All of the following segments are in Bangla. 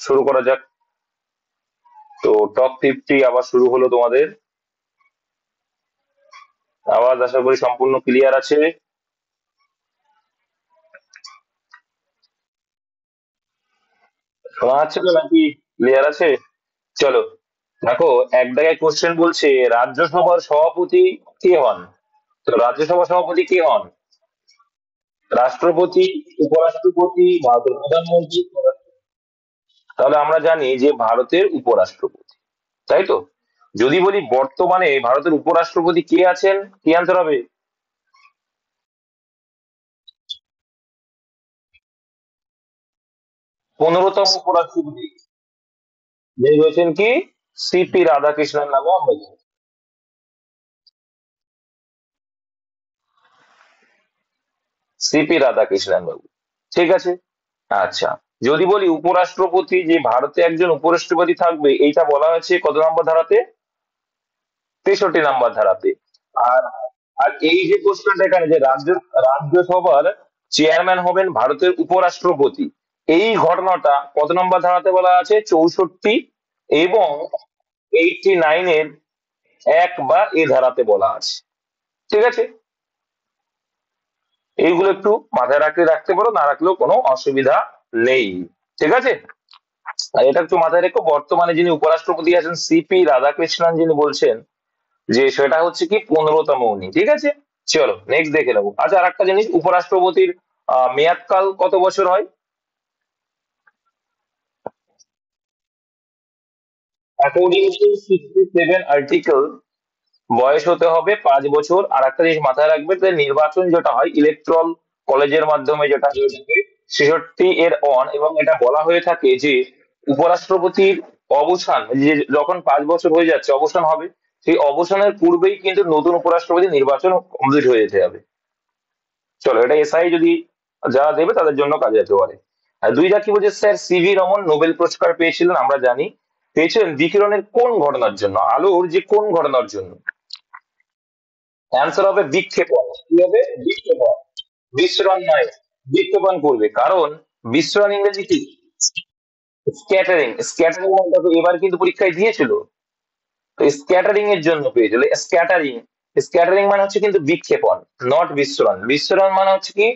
শুরু করা যাক। তো টপ 50 আবার শুরু হলো তোমাদের। আওয়াজ আশা করি সম্পূর্ণ ক্লিয়ার আছে। শোনা যাচ্ছে তো নাকি? ক্লিয়ার আছে? চলো, দেখো, এক জায়গায় কোশ্চেন বলছে রাজ্যসভার সভাপতি কে হন। তো রাজ্যসভার সভাপতি কে হন? রাষ্ট্রপতি, উপরাষ্ট্রপতি, ভারতের প্রধানমন্ত্রী? তাহলে আমরা জানি যে ভারতের উপরাষ্ট্রপতি, তাই তো? যদি বলি বর্তমানে ভারতের উপরাষ্ট্রপতি কে আছেন, কি আনসার হবে? 15তম উপরাষ্ট্রপতি যিনি রয়েছেন কি সিপি রাধাকৃষ্ণন নামে আমরা জানি। সিপি রাধাকৃষ্ণন বাবু, ঠিক আছে। আচ্ছা, যদি বলি উপরাষ্ট্রপতি, যে ভারতে একজন উপরাষ্ট্রপতি থাকবে, এইটা বলা হয়েছে কত নম্বর ধারাতে? 63 নম্বর ধারাতে। আর আর এই যে কোশ্চেনটা এখানে, যে রাজ্যসভার চেয়ারম্যান হবেন ভারতের উপরাষ্ট্রপতি, এই ঘটনাটা কত নম্বর ধারাতে বলা আছে? 64 এবং 89-এর 1 বা ধারাতে বলা আছে, ঠিক আছে। এইগুলো একটু মাথায় রাখলে রাখতে পারো, না রাখলেও কোনো অসুবিধা নেই, ঠিক আছে। আর এটা একটু মাথায় রেখো, বর্তমানে যিনি উপরাষ্ট্রপতি আছেন সিপি রাধাকৃষ্ণন, যিনি বলছেন যে সেটা হচ্ছে কি 15তম উনি, ঠিক আছে। চলো নেক্সট দেখে নেবো। আচ্ছা, আর একটা জিনিস, উপরাষ্ট্রপতির মেয়াদকাল কত বছর হয়? অ্যাকর্ডিং টু 67 আর্টিকেল বয়স হতে হবে 5 বছর। আর একটা জিনিস মাথায় রাখবে, যে নির্বাচন যেটা হয় ইলেকট্রাল কলেজের মাধ্যমে যেটা হয়ে থাকে 66 এর অন, এবং এটা বলা হয়ে থাকে যে উপরাষ্ট্রপতির অবসান, যে যখন 5 বছর হয়ে যাচ্ছে অবসান হবে, সেই অবসানের পূর্বেই কিন্তু নতুন উপরাষ্ট্রপতি নির্বাচন কমপ্লিট হয়ে যেতে হবে। চলো, এটা এসআই যদি যারা দেবে তাদের জন্য কাজে আসতে পারে। আর দুইটা কি বলছে, স্যার সিভি রমন নোবেল পুরস্কার পেয়েছিলেন, আমরা জানি। পেয়েছিলেন বিকিরণের কোন ঘটনার জন্য, আলোর যে কোন ঘটনার জন্য? অ্যান্সার হবে বিক্ষেপণ। কি হবে? বিক্ষেপণ। বিস্ফোরণ নয়, বিক্ষেপণ করবে, কারণ বিস্ফোরণ ইংরেজি কি? স্ক্যাটারিং। স্ক্যাটারিং এবার কিন্তু পরীক্ষায় দিয়েছিল, তো স্ক্যাটারিং এর জন্য পেয়েছিল। স্ক্যাটারিং, স্ক্যাটারিং মানে হচ্ছে কিন্তু বিক্ষেপণ, নট বিস্ফোরণ। বিস্ফোরণ মানে হচ্ছে কি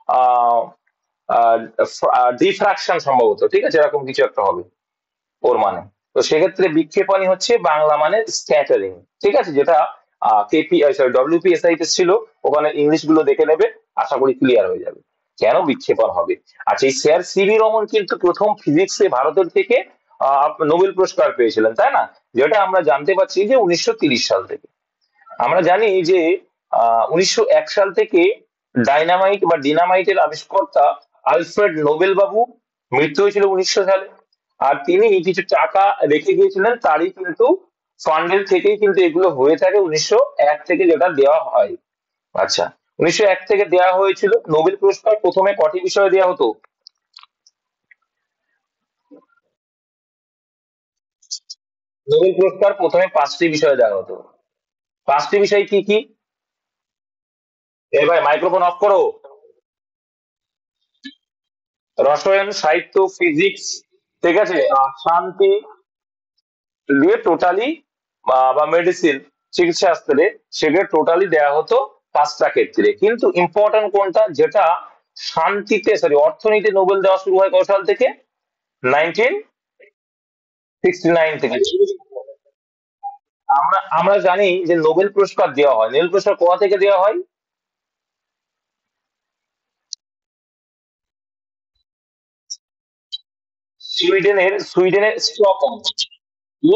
আহ ডিফ্রাকশন সম্ভবত, ঠিক আছে, এরকম কিছু একটা হবে ওর মানে। তো সেক্ষেত্রে বিক্ষেপণই হচ্ছে বাংলা মানে স্ক্যাটারিং, ঠিক আছে, যেটা কেপি সরি ডব্লিউপিএসআই তে ছিল। ওখানে ইংলিশ গুলো দেখে নেবে, আশা করি ক্লিয়ার হয়ে যাবে কেন বিক্ষেপণ হবে। আচ্ছা, এই স্যার সিভি রমন কিন্তু প্রথম ফিজিক্সে ভারতের থেকে নোবেল পুরস্কার পেয়েছিলেন, তাই না? যেটা আমরা জানতে পারছি যে 1930 সাল থেকে। আমরা জানি যে 1901 সাল থেকে ডাইনামাইট বা ডিনামাইটের আবিষ্কর্তা আলফ্রেড নোবেল বাবু মৃত্যু হয়েছিল 1900 সালে। আর তিনি কিছু টাকা রেখে গিয়েছিলেন, তারই কিন্তু ফান্ডের থেকেই কিন্তু এগুলো হয়ে থাকে 1901 থেকে, যেটা দেওয়া হয়। আচ্ছা, 1901 থেকে দেওয়া হয়েছিল নোবেল পুরস্কার। প্রথমে কটি বিষয়ে দেওয়া হতো? নোবেল পুরস্কার প্রথমে 5টি বিষয়ে দেওয়া হতো। 5টি বিষয় কি কি? এ ভাই, মাইক্রোফোন অফ করো। রসায়ন, সাহিত্য, ফিজিক্স, ঠিক আছে, শান্তি দিয়ে টোটালি, বা মেডিসিন, চিকিৎসা শাস্ত্রে, সেটা টোটালি দেয়া হতো 5টা ক্ষেত্রে। কিন্তু ইম্পর্টেন্ট কোনটা, যেটা শান্তিতে সরি অর্থনীতিতে নোবেল দেওয়া শুরু হয় কত সাল থেকে? 1969 থেকে। আমরা আমরা জানি যে নোবেল পুরস্কার দেওয়া হয়, নোবেল পুরস্কার কোথা থেকে দেওয়া হয়? সুইডেনের স্টকহোম। কি?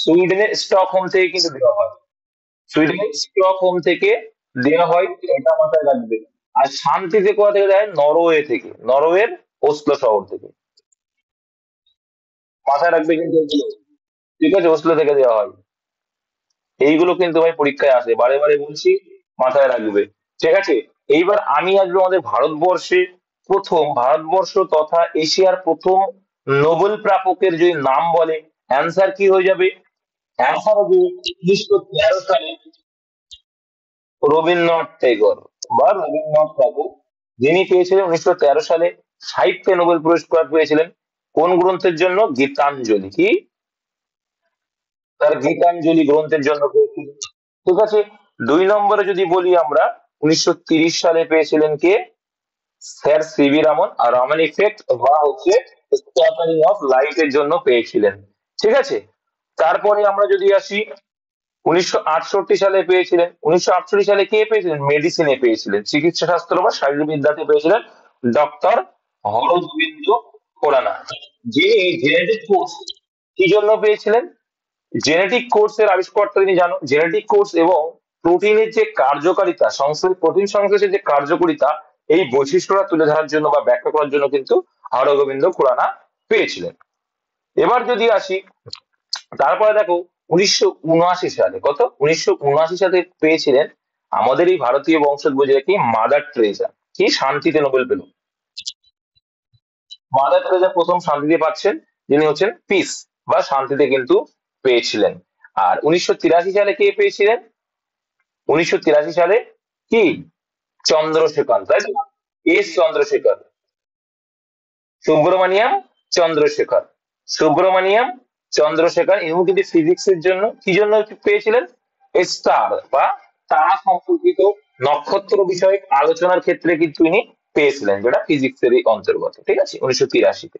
সুইডেনের স্টকহোম থেকে কিন্তু দেওয়া হয়। সুইডেনের স্টকহোম থেকে দেওয়া হয়, এটা মাথায় রাখবে। আর শান্তিতে কোথা থেকে দেয়? নরওয়ে থেকে, নরওয়ের ওসলো শহর থেকে। মাথায় রাখবে কিন্তু এগুলো, ঠিক আছে, ওসলো থেকে দেওয়া হয়। এইগুলো কিন্তু ভাই পরীক্ষায় আসে, বারে বারে বলছি, মাথায় রাখবে, ঠিক আছে। এইবার আমি আসবো আমাদের ভারতবর্ষে। ভারতবর্ষ তথা এশিয়ার প্রথম নোবেল প্রাপকের যদি নাম বলে, অ্যান্সার কি হয়ে যাবে? অ্যান্সার হবে 1913 সালে রবীন্দ্রনাথ ট্যাগর বা রবীন্দ্রনাথ ঠাকুর, যিনি পেয়েছিলেন 1913 সালে সাহিত্যে নোবেল পুরস্কার পেয়েছিলেন। কোন গ্রন্থের জন্য? গীতাঞ্জলি। কি? তার গীতাঞ্জলি গ্রন্থের জন্য পেয়েছিলেন। ঠিক আছে। 2 নম্বরে যদি বলি আমরা, 1930 সালে পেয়েছিলেন কে? Sir C V Raman. আর রামন ইফেক্ট বা হচ্ছে স্ক্যাটারিং অফ লাইট এর জন্য পেয়েছিলেন। ঠিক আছে। তারপরে আমরা যদি আসি, 1968 সালে পেয়েছিলেন। 1968 সালে কে পেয়েছিলেন? মেডিসিনে পেয়েছিলেন, চিকিৎসা শাস্ত্র বা শারীরবিদ্যাতে পেয়েছিলেন ডক্টর হরগোবিন্দ খোরানা, যিনি জেনেটিক কোর্স কি জন্য পেয়েছিলেন? জেনেটিক কোর্সের আবিষ্কর্তা তিনি, জানো? জেনেটিক কোর্স এবং প্রোটিনের যে কার্যকারিতা, সংশ্লেষ প্রোটিন সংশ্লেষের যে কার্যকারিতা, এই বৈশিষ্ট্যটা তুলে ধরার জন্য বা ব্যাখ্যা করার জন্য কিন্তু হরগোবিন্দ খুরানা পেয়েছিলেন। এবার যদি আসি, তারপরে দেখো 1979 সালে, কত? 1979 সালে পেয়েছিলেন আমাদের এই ভারতীয় বংশোদ্ভূত কি মাদার ট্রেজা। কি? শান্তিতে নোবেল পেল। মাদার টেরেসা প্রথম শান্তিতে পাচ্ছেন, যিনি হচ্ছেন পিস বা শান্তিতে কিন্তু পেয়েছিলেন। আর 1983 সালে কে পেয়েছিলেন? 1983 সালে কি? চন্দ্রশেখর, তাই তো? এস চন্দ্রশেখর, সুব্রমণিয়াম চন্দ্রশেখর, সুব্রমণিয়াম চন্দ্রশেখর। ইনি কিন্তু ফিজিক্স এর জন্য কি জন্য পেয়েছিলেন? স্টার বা তারা সম্পর্কিত নক্ষত্র বিষয়ক আলোচনার ক্ষেত্রে কিন্তু ইনি পেয়েছিলেন, যেটা ফিজিক্স এরই অন্তর্গত। ঠিক আছে, 1983-তে।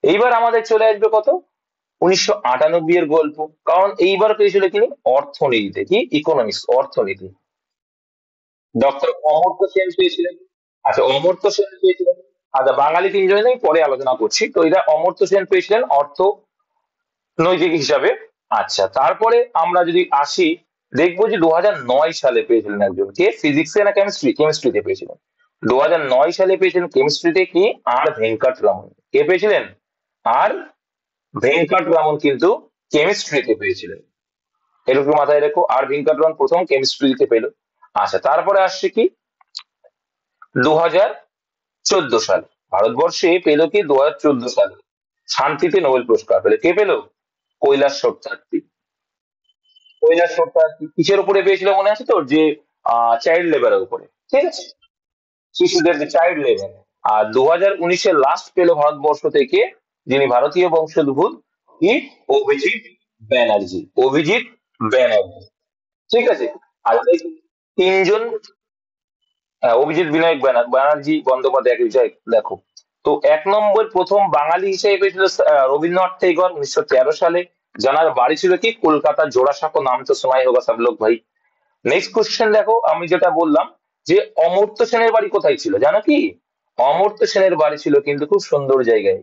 এইবার আমাদের চলে আসবে কত? 1998 এর গল্প। কারণ এইবার পেয়েছিল তিনি অর্থনীতিতে। কি? ইকোনমিক্স, অর্থনীতি। ডক্টর অমর্ত্য সেন পেয়েছিলেন। আচ্ছা, অমর্ত্য সেন পেয়েছিলেন। আচ্ছা, বাঙালি তিনজনে নেই, পরে আলোচনা করছি। তো এরা অমর্ত্য সেন পেয়েছিলেন অর্থনৈতিক হিসাবে। আচ্ছা, তারপরে আমরা যদি আসি, দেখবো যে 2009 সালে পেয়েছিলেন একজন, কে? ফিজিক্সে না কেমিস্ট্রি? কেমিস্ট্রিতে পেয়েছিলেন। 2009 সালে পেয়েছিলেন কেমিস্ট্রিতে কি? আর ভেঙ্কট রামন। কে পেয়েছিলেন? আর ভেঙ্কট রামন কিন্তু কেমিস্ট্রিতে পেয়েছিলেন। এটুকু মাথায় রেখো, আর ভেঙ্কট রামন প্রথম কেমিস্ট্রিতে পেল। আচ্ছা, তারপরে আসছে কি? 2014 সালে ভারতবর্ষে পেল কি? 2014 সালে শান্তিতে নোবেল পুরস্কার পেল। কে পেল? কৈলাস সত্যার্থী। কৈলাস সত্যার্থী কিসের উপরে পেয়েছিল মনে আছে তো? যে চাইল্ড লেবারের উপরে। ঠিক আছে, শিশুদের যে চাইল্ড লেবার। আর 2019-এ লাস্ট পেল ভারতবর্ষ থেকে, যিনি ভারতীয় বংশোদ্ভূত, কি? অভিজিৎ ব্যানার্জি। অভিজিৎ ব্যানার্জি। ঠিক আছে। আর এই তিনজন, অভিজিৎ বিনায়ক ব্যানার্জি বন্দ্যোপাধ্যায় একই বিষয় দেখো। তো 1 নম্বর প্রথম বাঙালি হিসেবে পেয়েছিল রবীন্দ্রনাথ টেগোর 1913 সালে। জানার বাড়ি ছিল কি? কলকাতার জোড়াসাঁকো। নাম তো শোনাই হোগা সব লোক ভাই। নেক্সট কোশ্চেন দেখো, আমি যেটা বললাম যে অমর্ত্য সেনের বাড়ি কোথায় ছিল জানো কি? অমর্ত্য সেনের বাড়ি ছিল কিন্তু খুব সুন্দর জায়গায়,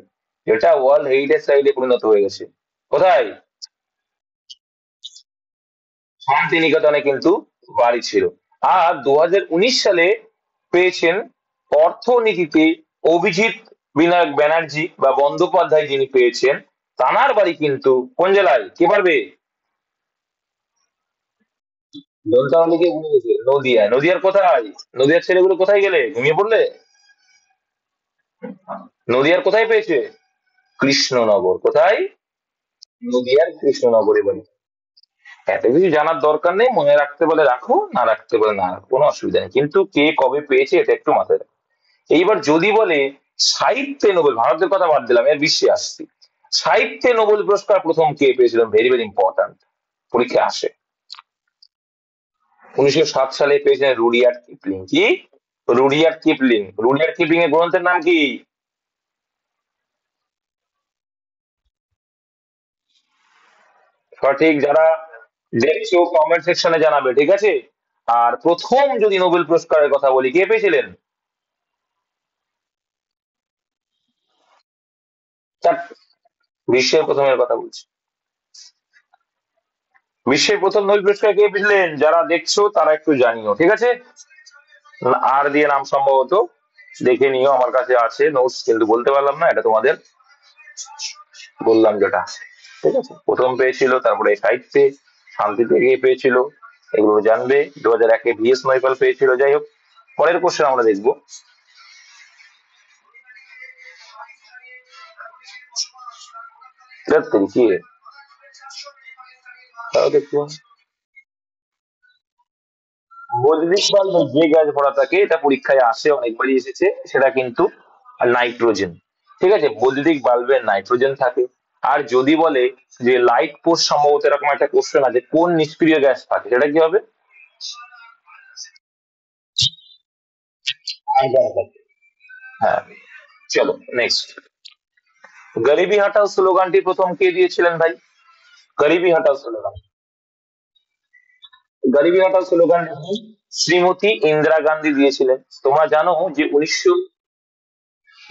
যেটা ওয়ার্ল্ড হেরিটেজ সাইটে পরিণত হয়ে গেছে। কোথায়? শান্তিনিকেতনে কিন্তু বাড়ি ছিল। আর 2019 সালে পেয়েছেন অর্থনীতিতে অভিজিৎ বিনায়ক ব্যানার্জি বা বন্দ্যোপাধ্যায়, যিনি পেয়েছেন, তানার বাড়ি কিন্তু কোন জেলায়? কে পারবে? দন্তাওয়ালিকে ভুলে গেছে, নদিয়া। নদিয়ার কোথায়? নদিয়ার ছেলেগুলো কোথায় গেলে? ঘুমিয়ে পড়লে? নদিয়ার কোথায় পেয়েছে? কৃষ্ণনগর। কোথায়? নদিয়ার কৃষ্ণনগরে বাড়ি। এত কিছু জানার দরকার নেই, মনে রাখতে বলে রাখো, না রাখতে বলে না রাখো, কোনো অসুবিধা নেই। কিন্তু কে কবে পেয়েছে এটা একটু মাথায় রাখো। এইবার যদি বলে সাহিত্যে নোবেল, ভারতের কথা বাদ দিলাম, এর বিশ্বে আসছি। সাহিত্যে নোবেল পুরস্কার প্রথম কে পেয়েছিলেন? ভেরি ভেরি ইম্পর্ট্যান্ট, পরীক্ষা আসে। 1907 সালে পেয়েছিলেন রুডিয়ার্ড কিপলিং। কি? Rudyard Kipling. রুডিয়ার্ড কিপলিং এর গ্রন্থের নাম কি? সঠিক যারা দেখছো কমেন্ট সেকশনে জানাবে, ঠিক আছে। আর প্রথম যদি নোবেল পুরস্কারের কথা বলি, কে পেয়েছিলেন? চার, বিশ্বের প্রথমের কথা বলছি। বিশ্বের প্রথম নোবেল পুরস্কার কে পেয়েছিলেন? যারা দেখছো তারা একটু জানিও, ঠিক আছে। আর দিয়ে নাম সম্ভবত, দেখে নিও, আমার কাছে আছে নোটস, কিন্তু বলতে পারলাম না, এটা তোমাদের বললাম যেটা। ঠিক আছে, প্রথম পেয়েছিল, তারপরে সাহিত্যে, শান্তিতে গিয়ে পেয়েছিল, এগুলো জানবে। 2001-এ ভিএস নৈপাল পেয়েছিল। যাই হোক, পরের কোশ্চেন আমরা দেখবো। কি তাও দেখবো। বৈদ্যুতিক বাল্ব যে গ্যাস ভরা থাকে, এটা পরীক্ষায় আসে, অনেকবারই এসেছে, সেটা কিন্তু নাইট্রোজেন। ঠিক আছে, বৈদ্যুতিক বাল্বে নাইট্রোজেন থাকে। আর যদি বলে যে লাইট পোস্ট, সম্ভবত এরকম একটা কোশ্চেন আছে, কোন নিষ্ক্রিয় গ্যাস থাকে, সেটা কি হবে? argon থাকে। হ্যাঁ। চলো নেক্সট। গরিবি হটাও স্লোগানটি প্রথম কে দিয়েছিলেন ভাই? গরিবি হটাও স্লোগান, গরিবি হটাও স্লোগান শ্রীমতী ইন্দিরা গান্ধী দিয়েছিলেন। তোমরা জানো যে 1900,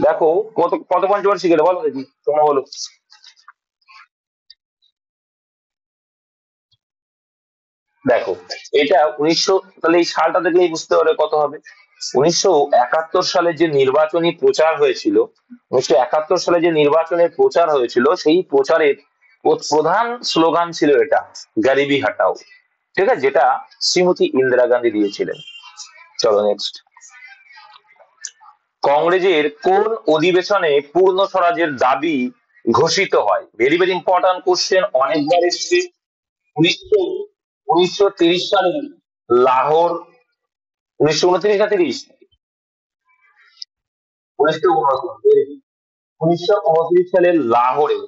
দেখো কত কত পঞ্চবার শিখেলে বলো দেখি, তোমরা বলো। দেখো, এটা 1900, তাহলে এই সালটা দেখলেই বুঝতে পারবে কত হবে। 1971 সালে যে নির্বাচনী প্রচার হয়েছিল, 1971 সালে যে নির্বাচনের প্রচার হয়েছিল, সেই প্রচারের প্রধান স্লোগান ছিল এটা, গরিবি হটাও। ঠিক আছে, যেটা শ্রীমতী ইন্দিরা গান্ধী দিয়েছিলেন। চলো নেক্সট। কংগ্রেসের কোন অধিবেশনে পূর্ণ স্বরাজের দাবি ঘোষিত হয়? ভেরি ভেরি ইম্পর্টেন্ট কোশ্চেন, অনেকবার এসছে। উনিশশো 1930 সালে লাহোর, 1929 না 30, 1929 সালে লাহোরে,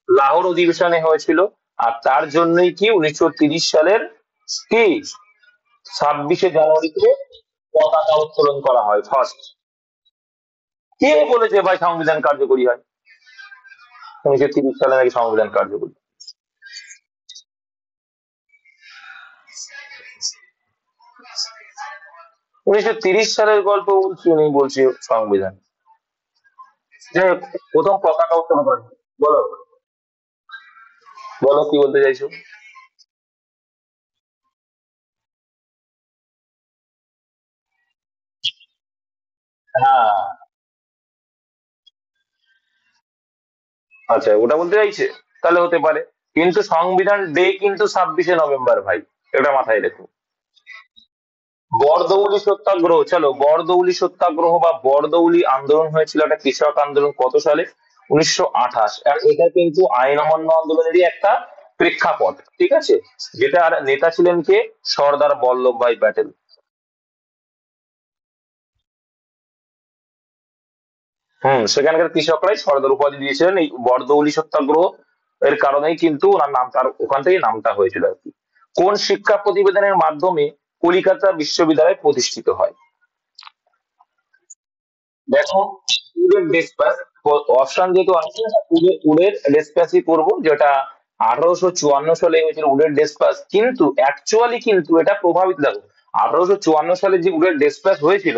লাহোর অধিবেশনে হয়েছিল। আর তার জন্যই কি 1930 সালের কি 26শে জানুয়ারিতে পতাকা উত্তোলন করা হয় ফার্স্ট। কে বলেছে ভাই সংবিধান কার্যকরী হয়? 1930 সালে নাকি সংবিধান কার্যকরী। 1930 সালের গল্প বলছি, উনি বলছি সংবিধান। যাই হোক, প্রথম পতাকা উত্তোলন করেন। বলো, বলো কি বলতে চাইছো। হ্যাঁ, আচ্ছা ওটা বলতে চাইছে, তাহলে হতে পারে। কিন্তু সংবিধান ডে কিন্তু 26শে নভেম্বর ভাই, এটা মাথায় রেখো। বরদৌলি সত্যাগ্রহ, চলো বরদৌলি সত্যাগ্রহ বা বরদৌলি আন্দোলন হয়েছিল, একটা কৃষক আন্দোলন, কত সালে? 1928। আর এটা কিন্তু আইন অমান্য আন্দোলনেরই একটা প্রেক্ষাপট, ঠিক আছে। যেটার নেতা ছিলেন কে? সর্দার বল্লভ ভাই প্যাটেল। সেখানকার কৃষকরাই সর্দার উপাধি দিয়েছিলেন এই বরদৌলি সত্যাগ্রহ এর কারণেই কিন্তু ওনার নাম, তার ওখান থেকেই নামটা হয়েছিল আর কি। কোন শিক্ষা প্রতিবেদনের মাধ্যমে কলিকাতা বিশ্ববিদ্যালয় প্রতিষ্ঠিত হয়? দেখো, উডের ডেসপাস, অপশন যেহেতু আছে, উডের ডেসপাসই করবো, যেটা 1854 সালে হয়েছিল উডের ডেসপাস। কিন্তু অ্যাকচুয়ালি কিন্তু এটা প্রভাবিত, দেখো 1854 সালে যে উডের ডেসপাস হয়েছিল,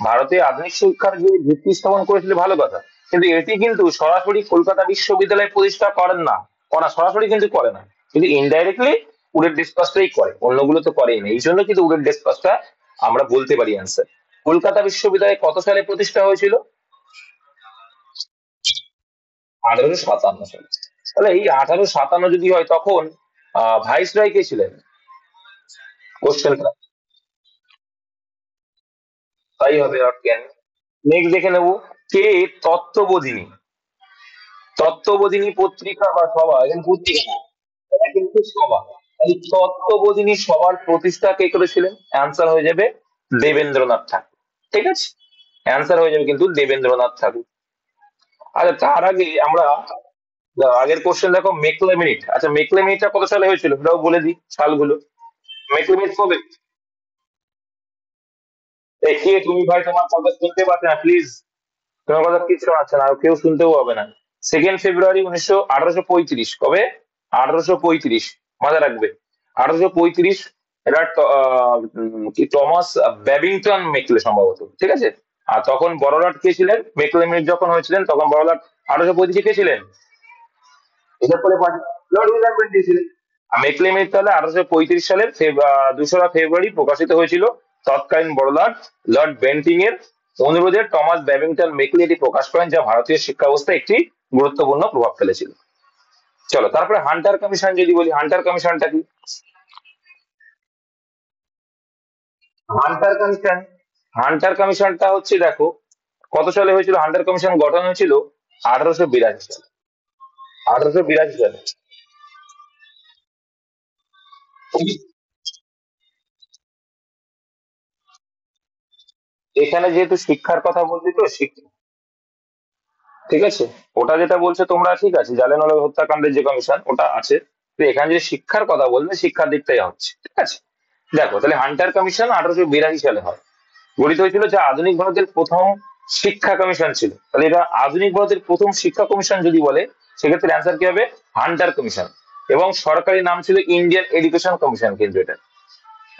ভারতে আধুনিক শিক্ষার যে ভিত্তি স্থাপন করেছিল, ভালো কথা। কিন্তু এটি কিন্তু সরাসরি কলকাতা বিশ্ববিদ্যালয় প্রতিষ্ঠা করেন না, করা সরাসরি কিন্তু করে না, কিন্তু ইনডাইরেক্টলি উডের ডেসপাসটাই করে, অন্যগুলো তো করেই না। এই জন্য কিন্তু উডের ডেসপাসটা আমরা বলতে পারি অ্যান্সার। কলকাতা বিশ্ববিদ্যালয় কত সালে প্রতিষ্ঠা হয়েছিল? 1857 সালে। তাহলে এই 1857 যদি হয়, তখন ভাইস রয় কে ছিলেন? কোশ্চেনটা তাই হবে, আর কেন। নেক্সট দেখে নেবো, কে তত্ত্ববোধিনী, তত্ত্ববোধিনী পত্রিকা বা সভা, এখানে পত্রিকা না, এটা কিন্তু সভা। এই তত্ত্ববোধিনী সভার প্রতিষ্ঠা কে করেছিলেন? অ্যান্সার হয়ে যাবে দেবেন্দ্রনাথ ঠাকুর। ঠিক আছে, অ্যান্সার হয়ে যাবে কিন্তু দেবেন্দ্রনাথ ঠাকুর। আচ্ছা, তার আগে আমরা আগের কোশ্চেন দেখো, মেকলে মিনিট। আচ্ছা, মেকলে মিনিটটা কত সালে হয়েছিল সেটাও বলে দিই সালগুলো। মেকলে মিনিট কবে? দেখিয়ে তুমি ভাই, তোমার কথা শুনতে পাচ্ছে না প্লিজ, তোমার কথা কিছু আছে না, আর কেউ শুনতেও হবে না। 2 ফেব্রুয়ারি 1835, কবে? 1835, মাথায় রাখবে। 1835, এটা কি টমাস ব্যাবিংটন মেকলে সম্ভবত, ঠিক আছে। আর তখন বড়লাট কে ছিলেন? মেকলে মিনিট যখন হয়েছিলেন তখন বড়লাট 1835 কে ছিলেন? এসব করে পারেন, লর্ড উইলিয়াম দিয়েছিলেন। মেকলে মিনিট তাহলে 1835 সালের 2রা ফেব্রুয়ারি প্রকাশিত হয়েছিল। তৎকালীন বড়লাট লর্ড বেন্টিং এর অনুরোধে টমাস ব্যাবিংটন মেকলে এটি প্রকাশ করেন, যা ভারতীয় শিক্ষা ব্যবস্থায় একটি গুরুত্বপূর্ণ প্রভাব ফেলেছিল। চলো তারপরে হান্টার কমিশন যদি বলি, হান্টার কমিশনটা কি? হান্টার কমিশন, হান্টার কমিশনটা হচ্ছে, দেখো কত সালে হয়েছিল হান্টার কমিশন গঠন হয়েছিল? 1882 সালে। 1882 সালে। এখানে যেহেতু শিক্ষার কথা বলছি, তো শিক্ষা, ঠিক আছে, ওটা যেটা বলছো তোমরা ঠিক আছে, জালিয়ানওয়ালা হত্যাকাণ্ডের যে কমিশন ওটা আছে। তো এখানে যে শিক্ষার কথা বলবে, শিক্ষার দিকটাই হচ্ছে, ঠিক আছে। দেখো তাহলে হান্টার কমিশন 1882 সালে হয়, গঠিত হয়েছিল, যা আধুনিক ভারতের প্রথম শিক্ষা কমিশন ছিল। তাহলে এটা আধুনিক ভারতের প্রথম শিক্ষা কমিশন যদি বলে, সেক্ষেত্রে অ্যান্সার কি হবে? Hunter commission. এবং সরকারি নাম ছিল ইন্ডিয়ান এডুকেশন কমিশন, কিন্তু এটা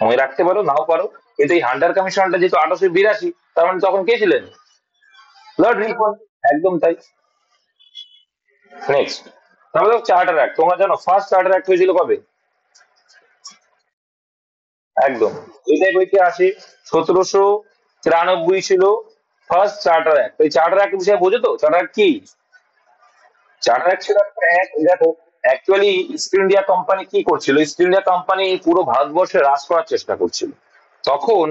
মনে রাখতে পারো নাও পারো। কিন্তু এই হান্টার কমিশনটা যেহেতু 1882, তার মানে তখন কে ছিলেন? লর্ড রিপন। একদম তাই। নেক্সট, তাহলে চার্টার অ্যাক্ট, তোমরা জানো ফার্স্ট চার্টার অ্যাক্ট হয়েছিল কবে? একদম, এটাই বইতে আসে। 1793 ছিল ফার্স্ট চার্টার অ্যাক্ট। এই চার্টার অ্যাক্ট বিষয়ে বোঝো তো, চার্টার অ্যাক্ট কি? চার্টার অ্যাক্ট ছিল একটা act, দেখো অ্যাকচুয়ালি ইস্ট ইন্ডিয়া কোম্পানি কি করছিল, ইস্ট ইন্ডিয়া কোম্পানি পুরো ভারতবর্ষে রাজ করার চেষ্টা করছিল। তখন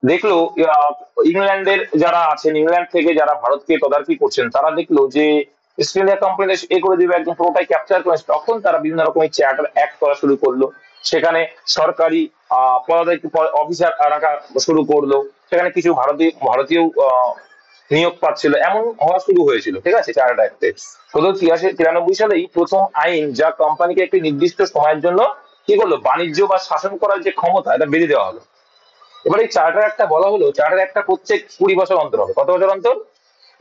দেখলো ইংল্যান্ডের যারা আছেন, ইংল্যান্ড থেকে যারা ভারতকে তদারকি করছেন, তারা দেখলো যে ইস্ট ইন্ডিয়া কোম্পানি এ করে দিবে, একদম পুরোটাই ক্যাপচার করে। তখন তারা বিভিন্ন রকমের চার্টার অ্যাক্ট করা শুরু করলো। সেখানে সরকারি পদাধিক অফিসার রাখা শুরু করলো। সেখানে কিছু ভারতীয় ভারতীয় নিয়োগ পাচ্ছিল, এমন হওয়া শুরু হয়েছিল, ঠিক আছে। চার্টার অ্যাক্টে 1793 সালেই প্রথম আইন, যা কোম্পানিকে একটি নির্দিষ্ট সময়ের জন্য কি করলো, বাণিজ্য বা শাসন করার যে ক্ষমতা, এটা বেঁধে দেওয়া হলো। এবার এই চার্টার একটা বলা হলো, চার্টার একটা প্রত্যেক 20 বছর অন্তর হবে। কত বছর অন্তর?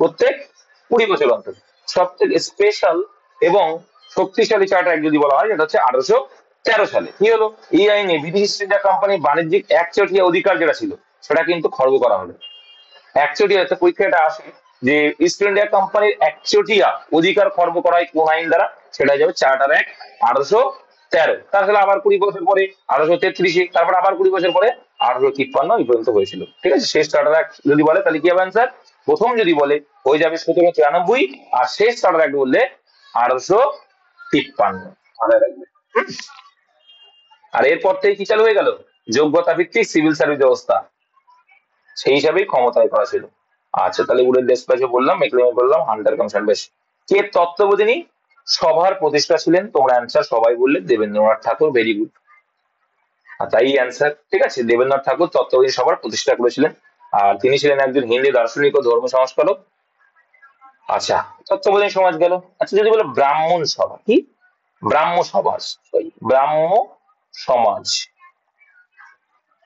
প্রত্যেক 20 বছর অন্তর। সব থেকে স্পেশাল এবং শক্তিশালী চার্টার এক যদি বলা হয়, এটা হচ্ছে 1813 সালে। কি হলো? এই আইনে ব্রিটিশ ইস্ট ইন্ডিয়া কোম্পানির বাণিজ্যিক একচেটিয়া অধিকার যেটা ছিল, সেটা কিন্তু খর্ব করা হলো। একচেটিয়া, একটা পরীক্ষা এটা আসে যে ইস্ট ইন্ডিয়া কোম্পানির একচেটিয়া অধিকার খর্ব করা হয় কোন আইন দ্বারা, সেটা যাবে চার্টার অ্যাক্ট 1813। তাহলে আবার 20 বছর পরে 1833, তারপর আবার 20 বছর পরে 1853 এই পর্যন্ত হয়েছিল, ঠিক আছে। শেষ চার্টার অ্যাক্ট যদি বলে তাহলে কি হবে অ্যান্সার? প্রথম যদি বলে হয়ে যাবে 1793, আর শেষ চার্টার অ্যাক্ট বললে 1853, মাথায় রাখবে। হুম? আর এরপর থেকে কি চালু হয়ে গেল? যোগ্যতা ভিত্তিক সিভিল সার্ভিস ব্যবস্থা, সেই হিসাবেই ক্ষমতায় করা ছিল। আচ্ছা, তাহলে উডের ডেসপ্যাচে বললাম, মেকলেমে বললাম, হান্টার কমিশন। বেশ। কে তত্ত্বাবধানী সভার প্রতিষ্ঠা ছিলেন? তোমরা অ্যান্সার সবাই বললে দেবেন্দ্রনাথ ঠাকুর, ভেরি গুড। আর তাই অ্যান্সার, ঠিক আছে। দেবেন্দ্রনাথ ঠাকুর তত্ত্বাবধানী সভার প্রতিষ্ঠা করেছিলেন, আর তিনি ছিলেন একজন হিন্দু দার্শনিক ও ধর্ম সংস্কারক। আচ্ছা, তত্ত্বাবধানী সমাজ গেল। আচ্ছা, যদি বলো ব্রাহ্মণ সভা, কি? ব্রাহ্ম সমাজ, সরি, ব্রাহ্ম সমাজ।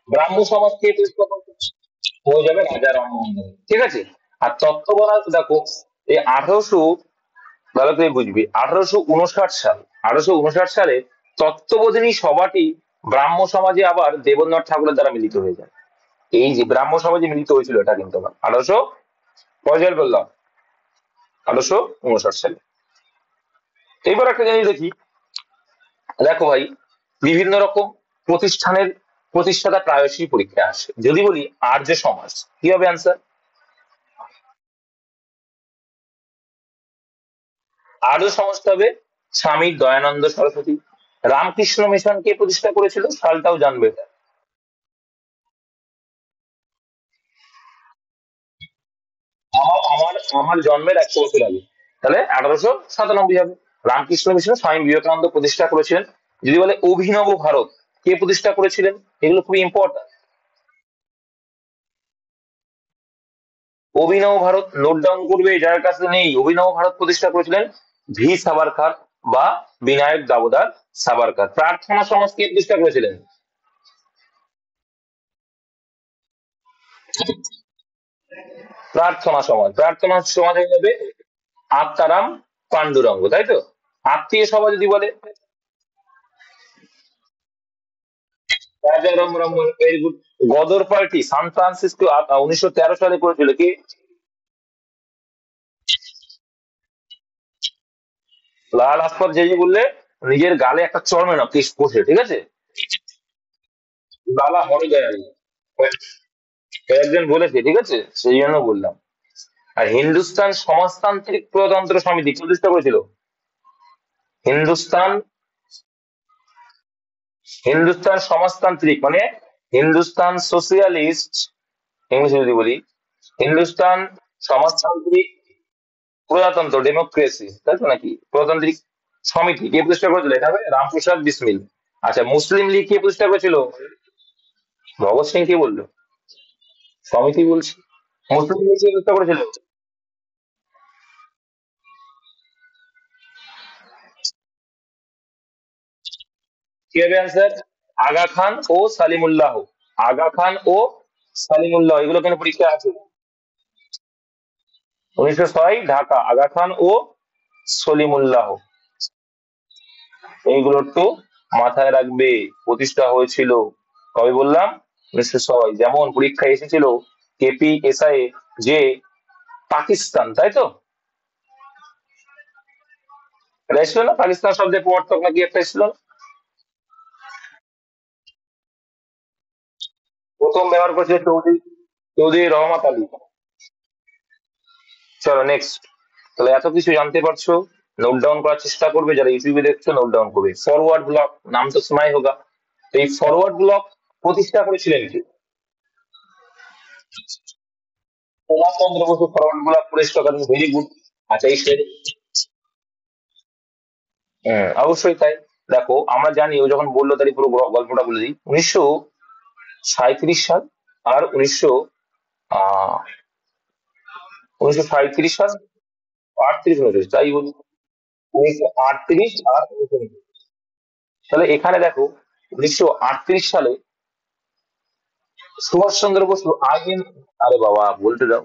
ব্রাহ্ম সমাজ কে প্রতিষ্ঠা করেন? হয়ে যাবে রাজা রামমোহন রায়, ঠিক আছে। আর তত্ত্বাবধান দেখো, এই 1800, ভালো করে বুঝবি, 1859 সাল, 1859 সালে তত্ত্ববোধিনী সভাটি ব্রাহ্ম সমাজে আবার দেবেন্দ্রনাথ ঠাকুরের দ্বারা মিলিত হয়ে যায়। এই যে ব্রাহ্ম সমাজে মিলিত হয়েছিল, এটা কিন্তু আবার 1800 বললাম, 1859 সালে। এইবার একটা জিনিস দেখি, দেখো ভাই, বিভিন্ন রকম প্রতিষ্ঠানের প্রতিষ্ঠাতা প্রায়শই পরীক্ষা আসে। যদি বলি আর্য সমাজ, কি হবে অ্যান্সার? আর্য সমাজটা হবে স্বামী দয়ানন্দ সরস্বতী। রামকৃষ্ণ মিশন কে প্রতিষ্ঠা করেছিল, সালটাও জানবে। আমার আমার আমার জন্মের 100 বছর আগে, তাহলে 1897 হবে। রামকৃষ্ণ মিশন স্বামী বিবেকানন্দ প্রতিষ্ঠা করেছিলেন। যদি বলে অভিনব ভারত, কে প্রতিষ্ঠা করেছিলেন? এগুলো খুবই ইম্পর্টেন্ট। অভিনব ভারত নোট ডাউন করবে, যার কাছে নেই। অভিনব ভারত প্রতিষ্ঠা করেছিলেন ভি সাভারকার বা বিনায়ক দামোদর সাভারকার। প্রার্থনা সমাজ কে প্রতিষ্ঠা করেছিলেন? প্রার্থনা সমাজ, প্রার্থনা সমাজ হয়ে যাবে আত্মারাম পান্ডুরঙ্গ, তাই তো। আত্মীয় সভা যদি বলে, Rajaram Rammohan, very good. Ghadar party San Francisco 1913 সালে করেছিল কি? লাল লাজপত যে বললে নিজের গালে একটা চড় মেনো কেশ কষে, ঠিক আছে। লালা হরদয়াল, একজন বলেছে, ঠিক আছে, সেই জন্য বললাম। আর হিন্দুস্তান সমাজতান্ত্রিক প্রজাতন্ত্র সমিতি কে প্রতিষ্ঠা করেছিল? হিন্দুস্তান, হিন্দুস্তান সমাজতান্ত্রিক মানে হিন্দুস্তান সোশিয়ালিস্ট, ইংলিশে যদি বলি হিন্দুস্তান সমাজতান্ত্রিক প্রজাতন্ত্র, ডেমোক্রেসি, তাই তো নাকি, প্রজাতান্ত্রিক সমিতি কে প্রতিষ্ঠা করেছিল? এটা হবে রামপ্রসাদ বিসমিল। আচ্ছা, মুসলিম লীগ কে প্রতিষ্ঠা করেছিল? ভগৎ সিং। কে বললো? সমিতি বলছি। মুসলিম লীগ কে প্রতিষ্ঠা করেছিল? কি হবে অ্যান্সার? আগা খান ও সালিমুল্লাহ। আগা খান ও সালিমুল্লাহ, এগুলো কেন পরীক্ষা আছে? 1906 ঢাকা, আগা খান ও সলিমুল্লাহ, এইগুলো একটু মাথায় রাখবে। প্রতিষ্ঠা হয়েছিল কবে বললাম? 1906। যেমন পরীক্ষায় এসেছিল কেপি এসআই যে পাকিস্তান, তাই তো? এটা এসেছিল না, পাকিস্তান শব্দের প্রবর্তক নাকি একটা এসেছিল না? প্রথম ব্যবহার করেছিল চৌধুরী, চৌধুরী রহমত আলী। চলো নেক্সট। তাহলে এত কিছু জানতে পারছো, নোট ডাউন করার চেষ্টা করবে, যারা ইউটিউবে দেখছো নোট ডাউন করবে। ফরওয়ার্ড ব্লক নাম তো শোনাই হোগা। তো এই ফরওয়ার্ড ব্লক প্রতিষ্ঠা করেছিলেন কি? কুমার চন্দ্র বসু ফরওয়ার্ড ব্লক প্রতিষ্ঠা করেন, ভেরি গুড। আচ্ছা এই অবশ্যই তাই। দেখো আমরা জানি, ও যখন বললো তারই পুরো গল্পটা বলে দিই। 1937 সাল আর 1937 সাল, 38, 39, তাই বলি। 1938 আর 1939। তাহলে এখানে দেখো, 1938 সালে সুভাষচন্দ্র বসু আইএন, আরে বাবা বলতে দাও,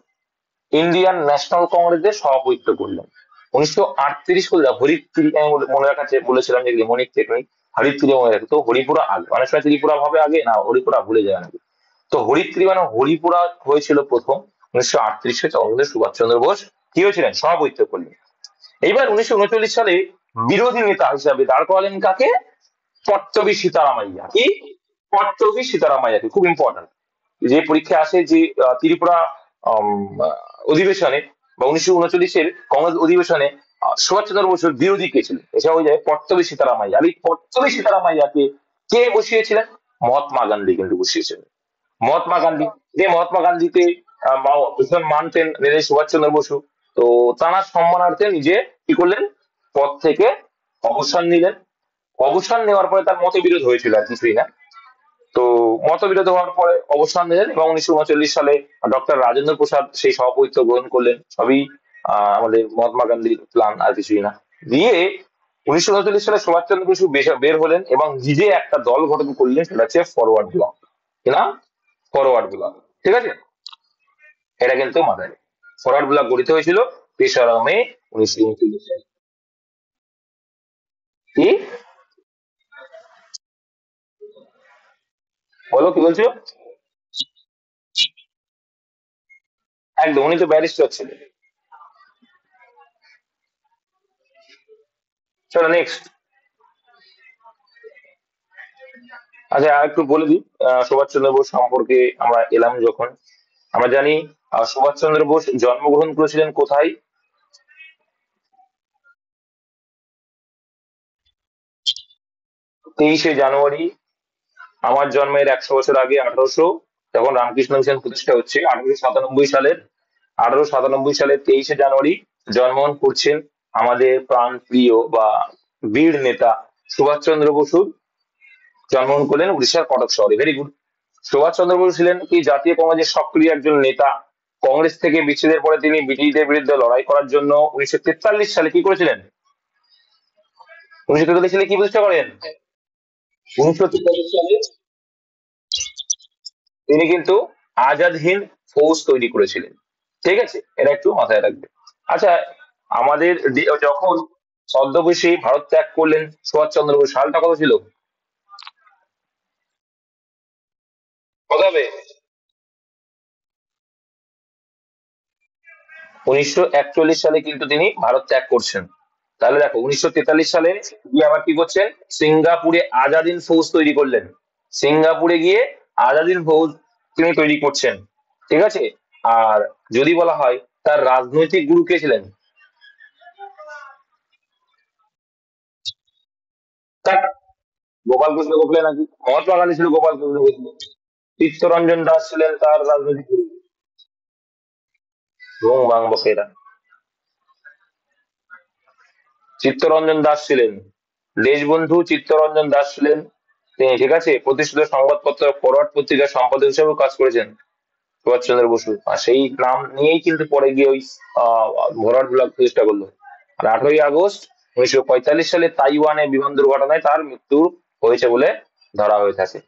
ইন্ডিয়ান ন্যাশনাল কংগ্রেসের সভাপতিত্ব করলেন। 1938 সালে হরিপুরি, আমি মনে রাখার বলেছিলাম যে মনিক টেকনিক, হরিপুরি মনে রাখে তো। হরিপুরা আগে, অনেক সময় ত্রিপুরা ভাবে আগে, না হরিপুরা ভুলে যায় নাকি। তো হরিত্রি মানে হরিপুরা হয়েছিল প্রথম 1938-এ, তখন সুভাষচন্দ্র বোস কি হয়েছিলেন? সভাপতিত্ব করলেন। এইবার 1939 সালে বিরোধী নেতা হিসাবে দাঁড় করালেন কাকে? পট্টবী সীতারামাইয়া। কি? পট্টবী সীতারামাইয়াকে, খুব ইম্পর্টেন্ট। যে পরীক্ষা আসে যে ত্রিপুরা আম, অধিবেশনে বা 1939-এর কংগ্রেস অধিবেশনে সুভাষচন্দ্র বসুর বিরোধী কে ছিলেন, এটা হয়ে যায় পট্টবী সীতারামাইয়া। আর এই পট্টবী সীতারামাইয়াকে কে বসিয়েছিলেন? মহাত্মা গান্ধী কিন্তু বসিয়েছিলেন। মহাত্মা গান্ধী, যে মহাত্মা গান্ধীকে ভীষণ মানতেন নেতাজি সুভাষচন্দ্র বসু। তো তারা সম্মানার্থে নিজে কি করলেন? পদ থেকে অবসর নিলেন। অবসর নেওয়ার পরে তার মতবিরোধ হয়েছিল আর কিছুই না। তো মতবিরোধ হওয়ার পরে অবসর নিলেন এবং 1939 সালে ডক্টর রাজেন্দ্র প্রসাদ সেই সভাপতিত্ব গ্রহণ করলেন। সবই আমাদের মহাত্মা গান্ধীর প্ল্যান, আর কিছুই না। দিয়ে 1939 সালে সুভাষচন্দ্র বসু বের হলেন এবং নিজে একটা দল গঠন করলেন, সেটা হচ্ছে ফরওয়ার্ড ব্লক। কি নাম? Forward block. ঠিক আছে, এটা কিন্তু মাথায় রেখো। ফরওয়ার্ড ব্লক গঠিত হয়েছিল 3রা মে 1939 সালে। কি বলো, কি বলছো? একদম, উনি তো ব্যারিস্টার ছিলেন। চলো নেক্সট। আচ্ছা আর একটু বলে দিই, সুভাষচন্দ্র বোস সম্পর্কে আমরা এলাম যখন, আমরা জানি সুভাষচন্দ্র বোস জন্মগ্রহণ করেছিলেন কোথায়? 23শে জানুয়ারি। আমার জন্মের 100 বছর আগে, 1800, যখন রামকৃষ্ণ মিশন প্রতিষ্ঠা হচ্ছে 1897 সালের, 1897 সালের 23শে জানুয়ারি জন্মগ্রহণ করছেন আমাদের প্রাণ প্রিয় বা বীর নেতা সুভাষচন্দ্র বসু। জন্মগ্রহণ করলেন উড়িষ্যার কটক শহরে, ভেরি গুড। সুভাষচন্দ্র বসু ছিলেন কি জাতীয় কংগ্রেসের সক্রিয় একজন নেতা। কংগ্রেস থেকে বিচ্ছেদের পরে তিনি ব্রিটিশদের বিরুদ্ধে লড়াই করার জন্য 1943 সালে কি করেছিলেন? 1943 সালে কি প্রতিষ্ঠা করেন? 1943 সালে তিনি কিন্তু আজাদ হিন্দ ফৌজ তৈরি করেছিলেন। ঠিক আছে, এটা একটু মাথায় রাখবে। আচ্ছা, আমাদের যখন ছদ্মবেশী ভারত ত্যাগ করলেন সুভাষচন্দ্র বোস, সালটা কত ছিল? কত হবে? 1941 সালে কিন্তু তিনি ভারত ত্যাগ করছেন। তাহলে দেখো 1943 সালে গিয়ে আবার কি করছেন? সিঙ্গাপুরে আজাদিন ফৌজ তৈরি করলেন। সিঙ্গাপুরে গিয়ে আজাদিন ফৌজ তিনি তৈরি করছেন। ঠিক আছে। আর যদি বলা হয় তার রাজনৈতিক গুরু কে ছিলেন? তার গোপাল কৃষ্ণ গোখলে নাকি? মহাত্মা গান্ধী ছিল গোপাল কৃষ্ণ গোখলে। চিত্তরঞ্জন দাস ছিলেন তার রাজনৈতিক গুরু। এবং বাং বসেরা, চিত্তরঞ্জন দাস ছিলেন দেশবন্ধু, চিত্তরঞ্জন দাস ছিলেন তিনি। ঠিক আছে, প্রতিষ্ঠিত সংবাদপত্র ফরওয়ার্ড পত্রিকার সম্পাদক হিসেবেও কাজ করেছেন সুভাষচন্দ্র বসু। আর সেই নাম নিয়েই কিন্তু পরে গিয়ে ওই ফরওয়ার্ড ব্লক প্রতিষ্ঠা করলো। আর 18ই আগস্ট 1945 সালে তাইওয়ানে বিমান দুর্ঘটনায় তার মৃত্যু হয়েছে বলে ধরা হয়ে থাকে।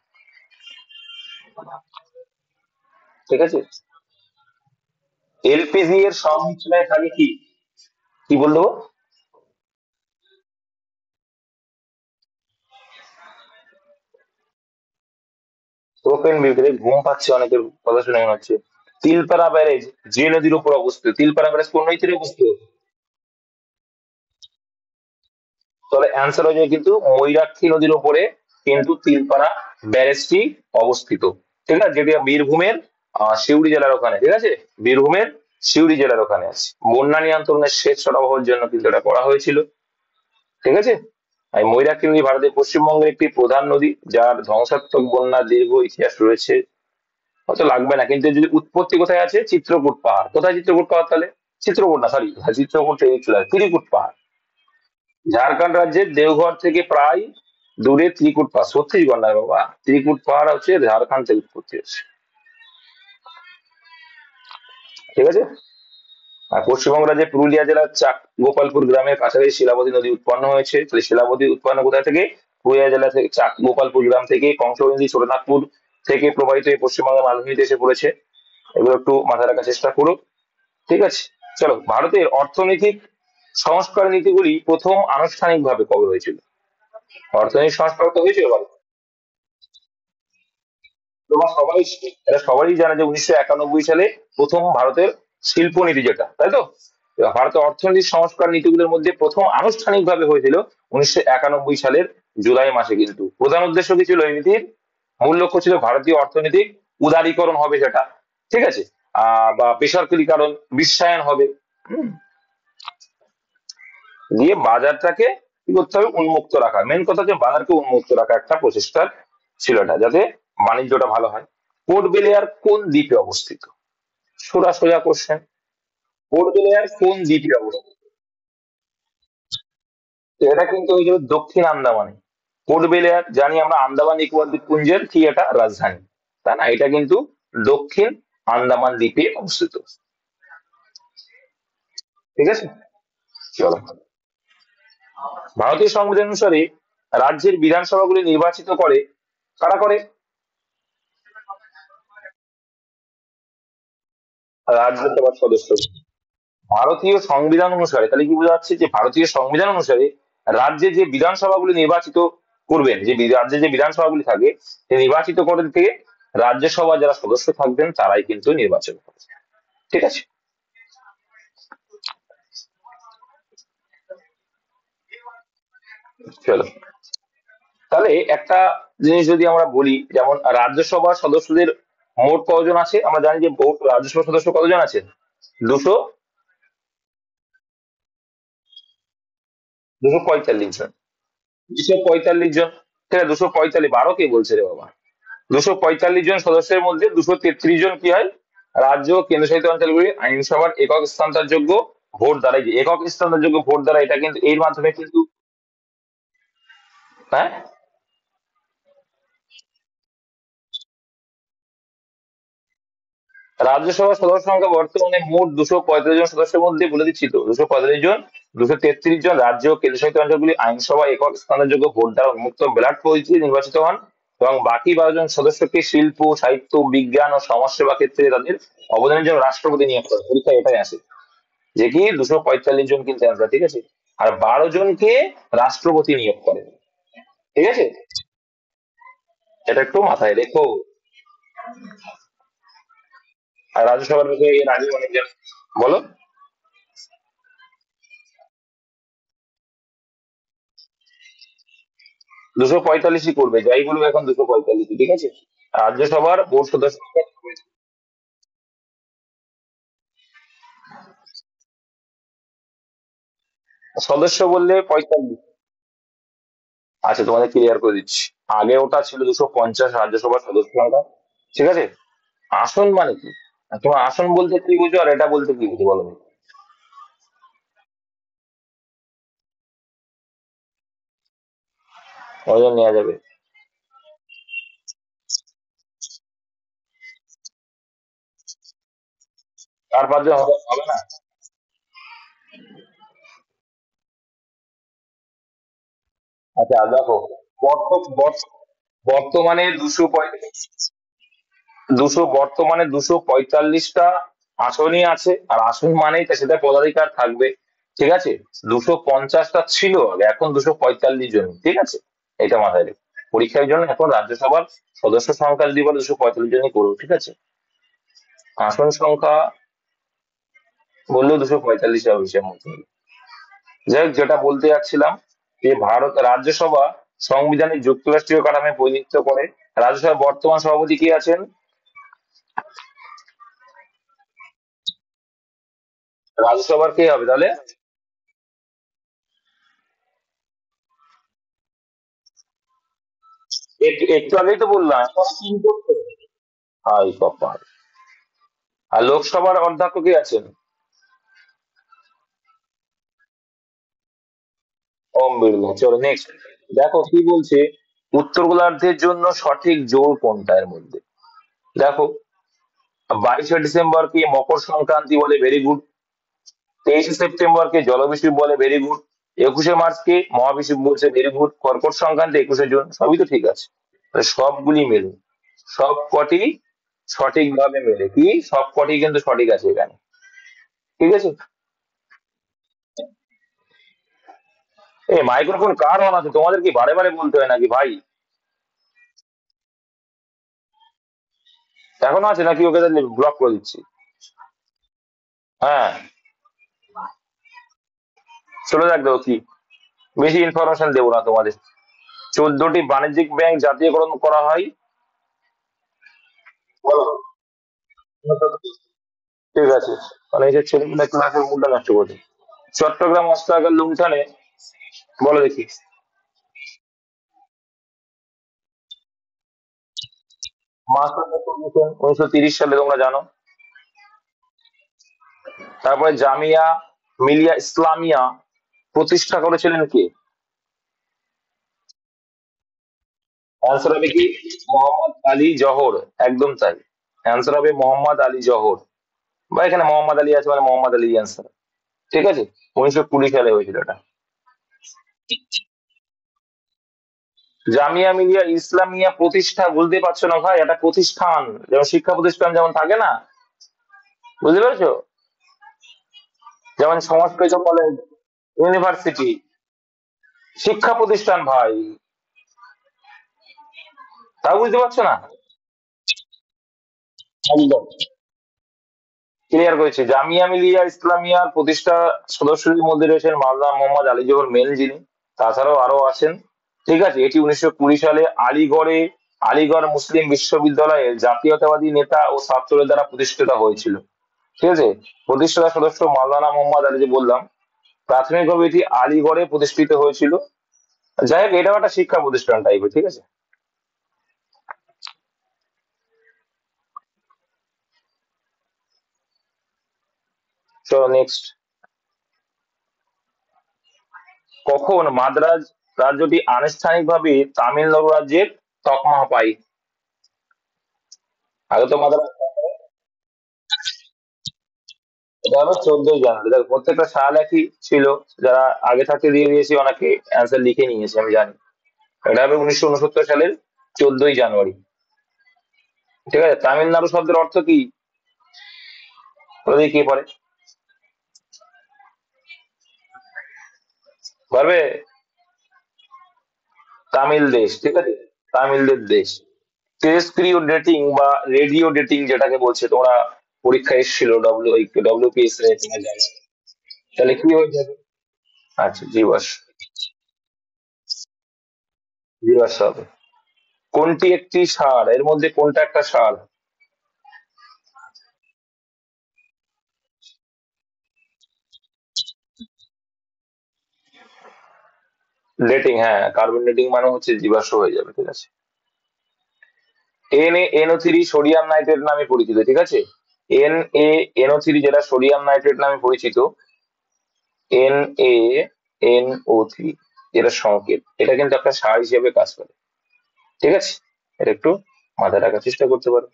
ঠিক আছে। এলপিজি এর সংমিশ্রণে থাকে কি, কি বললো? প্রোপেন বিক্রিয়া, ঘুম পাচ্ছে অনেকের কথা শুনে মনে হচ্ছে। তিলপাড়া ব্যারেজ যে নদীর উপর অবস্থিত, তিলপাড়া ব্যারেজ কোন নদীর অবস্থিত? তাহলে অ্যান্সার হয়ে যায় কিন্তু ময়ূরাক্ষী নদীর উপরে কিন্তু তিলপাড়া ব্যারেজটি অবস্থিত। ঠিক আছে, যেটা বীরভূমের সিউড়ি জেলার ওখানে, ঠিক আছে, বীরভূমের সিউড়ি জেলার ওখানে আছে। বন্যা নিয়ন্ত্রণের সেচ সরবরাহের জন্য কিন্তু এটা করা হয়েছিল। ঠিক আছে। আর ময়ূরাক্ষী নদী ভারতের পশ্চিমবঙ্গের একটি প্রধান নদী, যার ধ্বংসাত্মক বন্যার দীর্ঘ ইতিহাস রয়েছে। হয়তো লাগবে না, কিন্তু যদি উৎপত্তি কোথায় আছে, চিত্রকূট পাহাড়। কোথায় চিত্রকূট পাহাড় তাহলে? চিত্রকূট না, সরি, চিত্রকূট ত্রিকুট পাহাড়। ঝাড়খণ্ড রাজ্যের দেওঘর থেকে প্রায় দূরে ত্রিকুট পাহাড়, ছত্তিশগড় নয় বাবা, ত্রিকুট পাহাড় হচ্ছে ঝাড়খণ্ড থেকে উৎপত্তি হচ্ছে। ঠিক আছে। আর পশ্চিমবঙ্গ রাজ্যের পুরুলিয়া জেলার চাক গোপালপুর গ্রামের কাছাকাছি শিলাবতী নদী উৎপন্ন হয়েছে। তাহলে শিলাবতী উৎপন্ন কোথা থেকে? পুরুলিয়া জেলা থেকে, চাক গোপালপুর গ্রাম থেকে। কংস নদী ছোটনাগপুর থেকে প্রবাহিত হয়ে পশ্চিমবঙ্গের মালভূমিতে এসে পড়েছে। এগুলো একটু মাথায় রাখার চেষ্টা করো। ঠিক আছে। চলো, ভারতের অর্থনৈতিক সংস্কার নীতিগুলি প্রথম আনুষ্ঠানিকভাবে কবে হয়েছিল? অর্থনৈতিক সংস্কার তো হয়েছিল বলো। তোমার সবাই, এটা সবাই জানে যে 1991 সালে প্রথম ভারতের শিল্পনীতি, যেটা, তাই তো? এবার ভারতের অর্থনৈতিক সংস্কার নীতিগুলোর মধ্যে প্রথম আনুষ্ঠানিকভাবে হয়েছিল 1991 সালের জুলাই মাসে। কিন্তু প্রধান উদ্দেশ্য কি ছিল এই নীতির? মূল লক্ষ্য ছিল ভারতীয় অর্থনৈতিক উদারীকরণ হবে সেটা। ঠিক আছে। বা বেসরকারীকরণ, বিশ্বায়ন হবে। হুম, দিয়ে বাজারটাকে কি করতে হবে, উন্মুক্ত রাখা। মেন কথা হচ্ছে বাজারকে উন্মুক্ত রাখা একটা প্রচেষ্টা ছিল এটা, যাতে বাণিজ্যটা ভালো হয়। পোর্ট ব্লেয়ার কোন দ্বীপে অবস্থিত? সোজা সোজা কোশ্চেন। পোর্ট ব্লেয়ার কোন দ্বীপে অবস্থিত? তো এটা কিন্তু হয়ে যাবে দক্ষিণ আন্দামানে। পোর্ট ব্লেয়ার জানি আমরা আন্দামান নিকোবর দ্বীপপুঞ্জের কি এটা রাজধানী, তাই না? এটা কিন্তু দক্ষিণ আন্দামান দ্বীপে অবস্থিত। ঠিক আছে। চলো, ভারতীয় সংবিধান অনুসারে রাজ্যের বিধানসভাগুলি নির্বাচিত করে কারা করে? রাজ্যসভার সদস্য। ভারতীয় সংবিধান অনুসারে, তাহলে কি বোঝা যাচ্ছে যে ভারতীয় সংবিধান অনুসারে রাজ্যে যে বিধানসভাগুলি নির্বাচিত করবেন, যে রাজ্যে যে বিধানসভাগুলি থাকে, সেই নির্বাচিত করে থেকে রাজ্যসভা যারা সদস্য থাকবেন তারাই কিন্তু নির্বাচন করবে। ঠিক আছে। চলো, তাহলে একটা জিনিস যদি আমরা বলি, যেমন রাজ্যসভার সদস্যদের মোট কতজন আছে? আমরা জানি যে মোট রাজ্যসভার সদস্য কতজন আছেন? 200, 245 জন। 245 জন। ঠিক আছে, 245, 12 কে বলছে রে বাবা? 245 জন সদস্যের মধ্যে 233 জন কি হয়, রাজ্য ও কেন্দ্রশাসিত অঞ্চলগুলি আইনসভার একক স্থানান্তরযোগ্য ভোট দ্বারা, যে একক স্থানান্তরযোগ্য ভোট দ্বারা, এটা কিন্তু এর মাধ্যমে কিন্তু, হ্যাঁ, রাজ্যসভার সদস্য সংখ্যা বর্তমানে মোট 245 জন সদস্যের মধ্যে, বলে দিচ্ছি তো, 245 জন, 233 জন রাজ্য ও কেন্দ্রশাসিত অঞ্চলগুলি আইনসভা একক স্থানান্তরযোগ্য ভোট দ্বারা উন্মুক্ত ব্যালট পদ্ধতিতে নির্বাচিত হন। এবং বাকি 12 জন সদস্যকে শিল্প, সাহিত্য, বিজ্ঞান ও সমাজসেবা ক্ষেত্রে তাদের অবদানের জন্য রাষ্ট্রপতি নিয়োগ করেন। পরীক্ষা এটাই আসে, যে কি 245 জন কিন্তু answer, ঠিক আছে। আর 12 জনকে রাষ্ট্রপতি নিয়োগ করেন। ঠিক আছে, এটা একটু মাথায় রেখো। আর রাজ্যসভার মুখে এর আগে অনেকজন, বলো। 245ই করবে, যাই বলবে এখন 245, ঠিক আছে। রাজ্যসভার বোর্ড সদস্য সদস্য বললে 45। আচ্ছা, তোমাদের ক্লিয়ার করে দিচ্ছি। আগে ওটা ছিল 250 রাজ্যসভার সদস্য সংখ্যা। ঠিক আছে। আসন মানে কি? আর তোমার আসন বলতে কি বুঝো, আর এটা বলতে কি বুঝো, বলো। কজন নেওয়া যাবে? 4-5 জন হবে, হবে না? আচ্ছা, দেখো, বর্ত- বর্ত- বর্তমানে 245টা আসনই আছে, আর আসন মানেই তো সেটা পদাধিকার থাকবে। ঠিক আছে, 250টা ছিল আগে, এখন 245 জন, ঠিক আছে। এটা মাথায় রেখো। পরীক্ষার জন্য এখন রাজ্যসভার সদস্য সংখ্যা যদি বলে 245 জনই করো, ঠিক আছে। আসন সংখ্যা বললেও 245 হবে হিসেব মতো। যাই হোক, যেটা বলতে যাচ্ছিলাম, যে ভারত রাজ্যসভা সংবিধানের যুক্তরাষ্ট্রীয় কাঠামোয় প্রতিনিধিত্ব করে। রাজ্যসভার বর্তমান সভাপতি কে আছেন? রাজ্যসভার কে হবে তাহলে? একটু একটু আগেই তো বললাম, এখন তিন করতে হবে। হাই কপাল। আর লোকসভার অধ্যক্ষ কে আছেন? ওম বিড়লা। চলো নেক্সট। দেখো কি বলছে, উত্তর গোলার্ধের জন্য সঠিক জোর কোনটা এর মধ্যে? দেখো, 22শে ডিসেম্বরকে মকর সংক্রান্তি বলে, ভেরি গুড। 23শে সেপ্টেম্বরকে জলবিষুব বলে, ভেরি গুড। 21শে মার্চকে মহাবিষুব বলছে, ভেরি গুড। কর্কট সংক্রান্তি 21শে জুন, সবই তো ঠিক আছে। তাহলে সবগুলি মেলে, সব কটি সঠিক ভাবে মেলে, কি সব কটি কিন্তু সঠিক আছে এখানে, ঠিক আছে। এই মাইক্রোফোন কার অন আছে? তোমাদের কি বারে বারে বলতে হয় নাকি ভাই? এখনো আছে নাকি? ওকে তাহলে ব্লক করে দিচ্ছি। হ্যাঁ, চলে যাক, দেবো কি, বেশি ইনফরমেশন দেবো না তোমাদের। 14টি বাণিজ্যিক ব্যাংক জাতীয়করণ করা হয়। বলো। ঠিক আছে, মানে এই যে ছেলেগুলো ক্লাসের মুডটা নষ্ট করছে। চট্টগ্রাম অস্ত্রাগার লুণ্ঠনে, বলো দেখি। মাস্টার 1930 সালে, তোমরা জানো। তারপরে জামিয়া মিলিয়া ইসলামিয়া প্রতিষ্ঠা করেছিলেন কে? অ্যান্সার হবে কি? মোহাম্মদ আলী জহর। একদম তাই। অ্যান্সার হবে মোহাম্মদ আলী জহর। বা এখানে মোহাম্মদ আলী আছে, মানে মোহাম্মদ আলী অ্যান্সার। ঠিক আছে, 1920 সালে হয়েছিল এটা। জামিয়া মিলিয়া ইসলামিয়া প্রতিষ্ঠা, বুঝতে পারছো না ভাই? এটা প্রতিষ্ঠান, যেমন শিক্ষা প্রতিষ্ঠান যেমন থাকে না, বুঝতে পেরেছো? যেমন সংস্কৃত কলেজ, ইউনিভার্সিটি, শিক্ষা প্রতিষ্ঠান ভাই। তা বুঝতে পারছো না? একদম ক্লিয়ার করেছি। জামিয়া মিলিয়া ইসলামিয়ার প্রতিষ্ঠা সদস্যদের মধ্যে রয়েছেন মাওলানা মোহাম্মদ আলী জহর মেন, যিনি। তাছাড়াও আরো আছেন। ঠিক আছে, এটি 1920 সালে আলিগড়ে আলিগড় মুসলিম বিশ্ববিদ্যালয়ের জাতীয়তাবাদী নেতা ও ছাত্রদের দ্বারা প্রতিষ্ঠিত হয়েছিল। ঠিক আছে, প্রতিষ্ঠাতা সদস্য মাওলানা মোহাম্মদ আলী, যে বললাম। প্রাথমিকভাবে এটি আলিগড়ে প্রতিষ্ঠিত হয়েছিল। যাই হোক, এটাও একটা শিক্ষা প্রতিষ্ঠান টাইপের, ঠিক আছে। চলো নেক্সট। কখন মাদ্রাজ রাজ্যটি আনুষ্ঠানিকভাবে তামিলনাড়ু রাজ্যের তকমা পায়? আগে তো মাদ্রাজ, এটা হলো 14ই জানুয়ারি। দেখো, প্রত্যেকটা সাল একই ছিল। যারা আগে থাকতে দিয়ে দিয়েছি, অনেকে অ্যান্সার লিখে নিয়েছে, আমি জানি। এটা হবে 1969 সালের 14ই জানুয়ারি। ঠিক আছে, তামিলনাড়ু শব্দের অর্থ কি? বলে কে পারে? পারবে? তামিল দেশ, ঠিক আছে। তামিলদের দেশ। টেরেস্ট্রিও ডেটিং বা রেডিও ডেটিং যেটাকে বলছে, তোমরা পরীক্ষা এসেছিল ডব্লিউপিএস এ, তোমরা জানো। তাহলে কি হয়ে যাবে? আচ্ছা, জীবাশ্ম। জীবাশ্ম হবে। কোনটি একটি সার? এর মধ্যে কোনটা একটা সার? ডেটিং, হ্যাঁ, কার্বন ডেটিং মানে হচ্ছে জীবাশ্ম হয়ে যাবে, ঠিক আছে। NaNO3 সোডিয়াম নাইট্রেট নামে পরিচিত, ঠিক আছে। NaNO3 যেটা সোডিয়াম নাইট্রেট নামে পরিচিত, NaNO3, যেটা সংকেত, এটা কিন্তু একটা সার হিসেবে কাজ করে, ঠিক আছে। এটা একটু মাথায় রাখার চেষ্টা করতে পারো।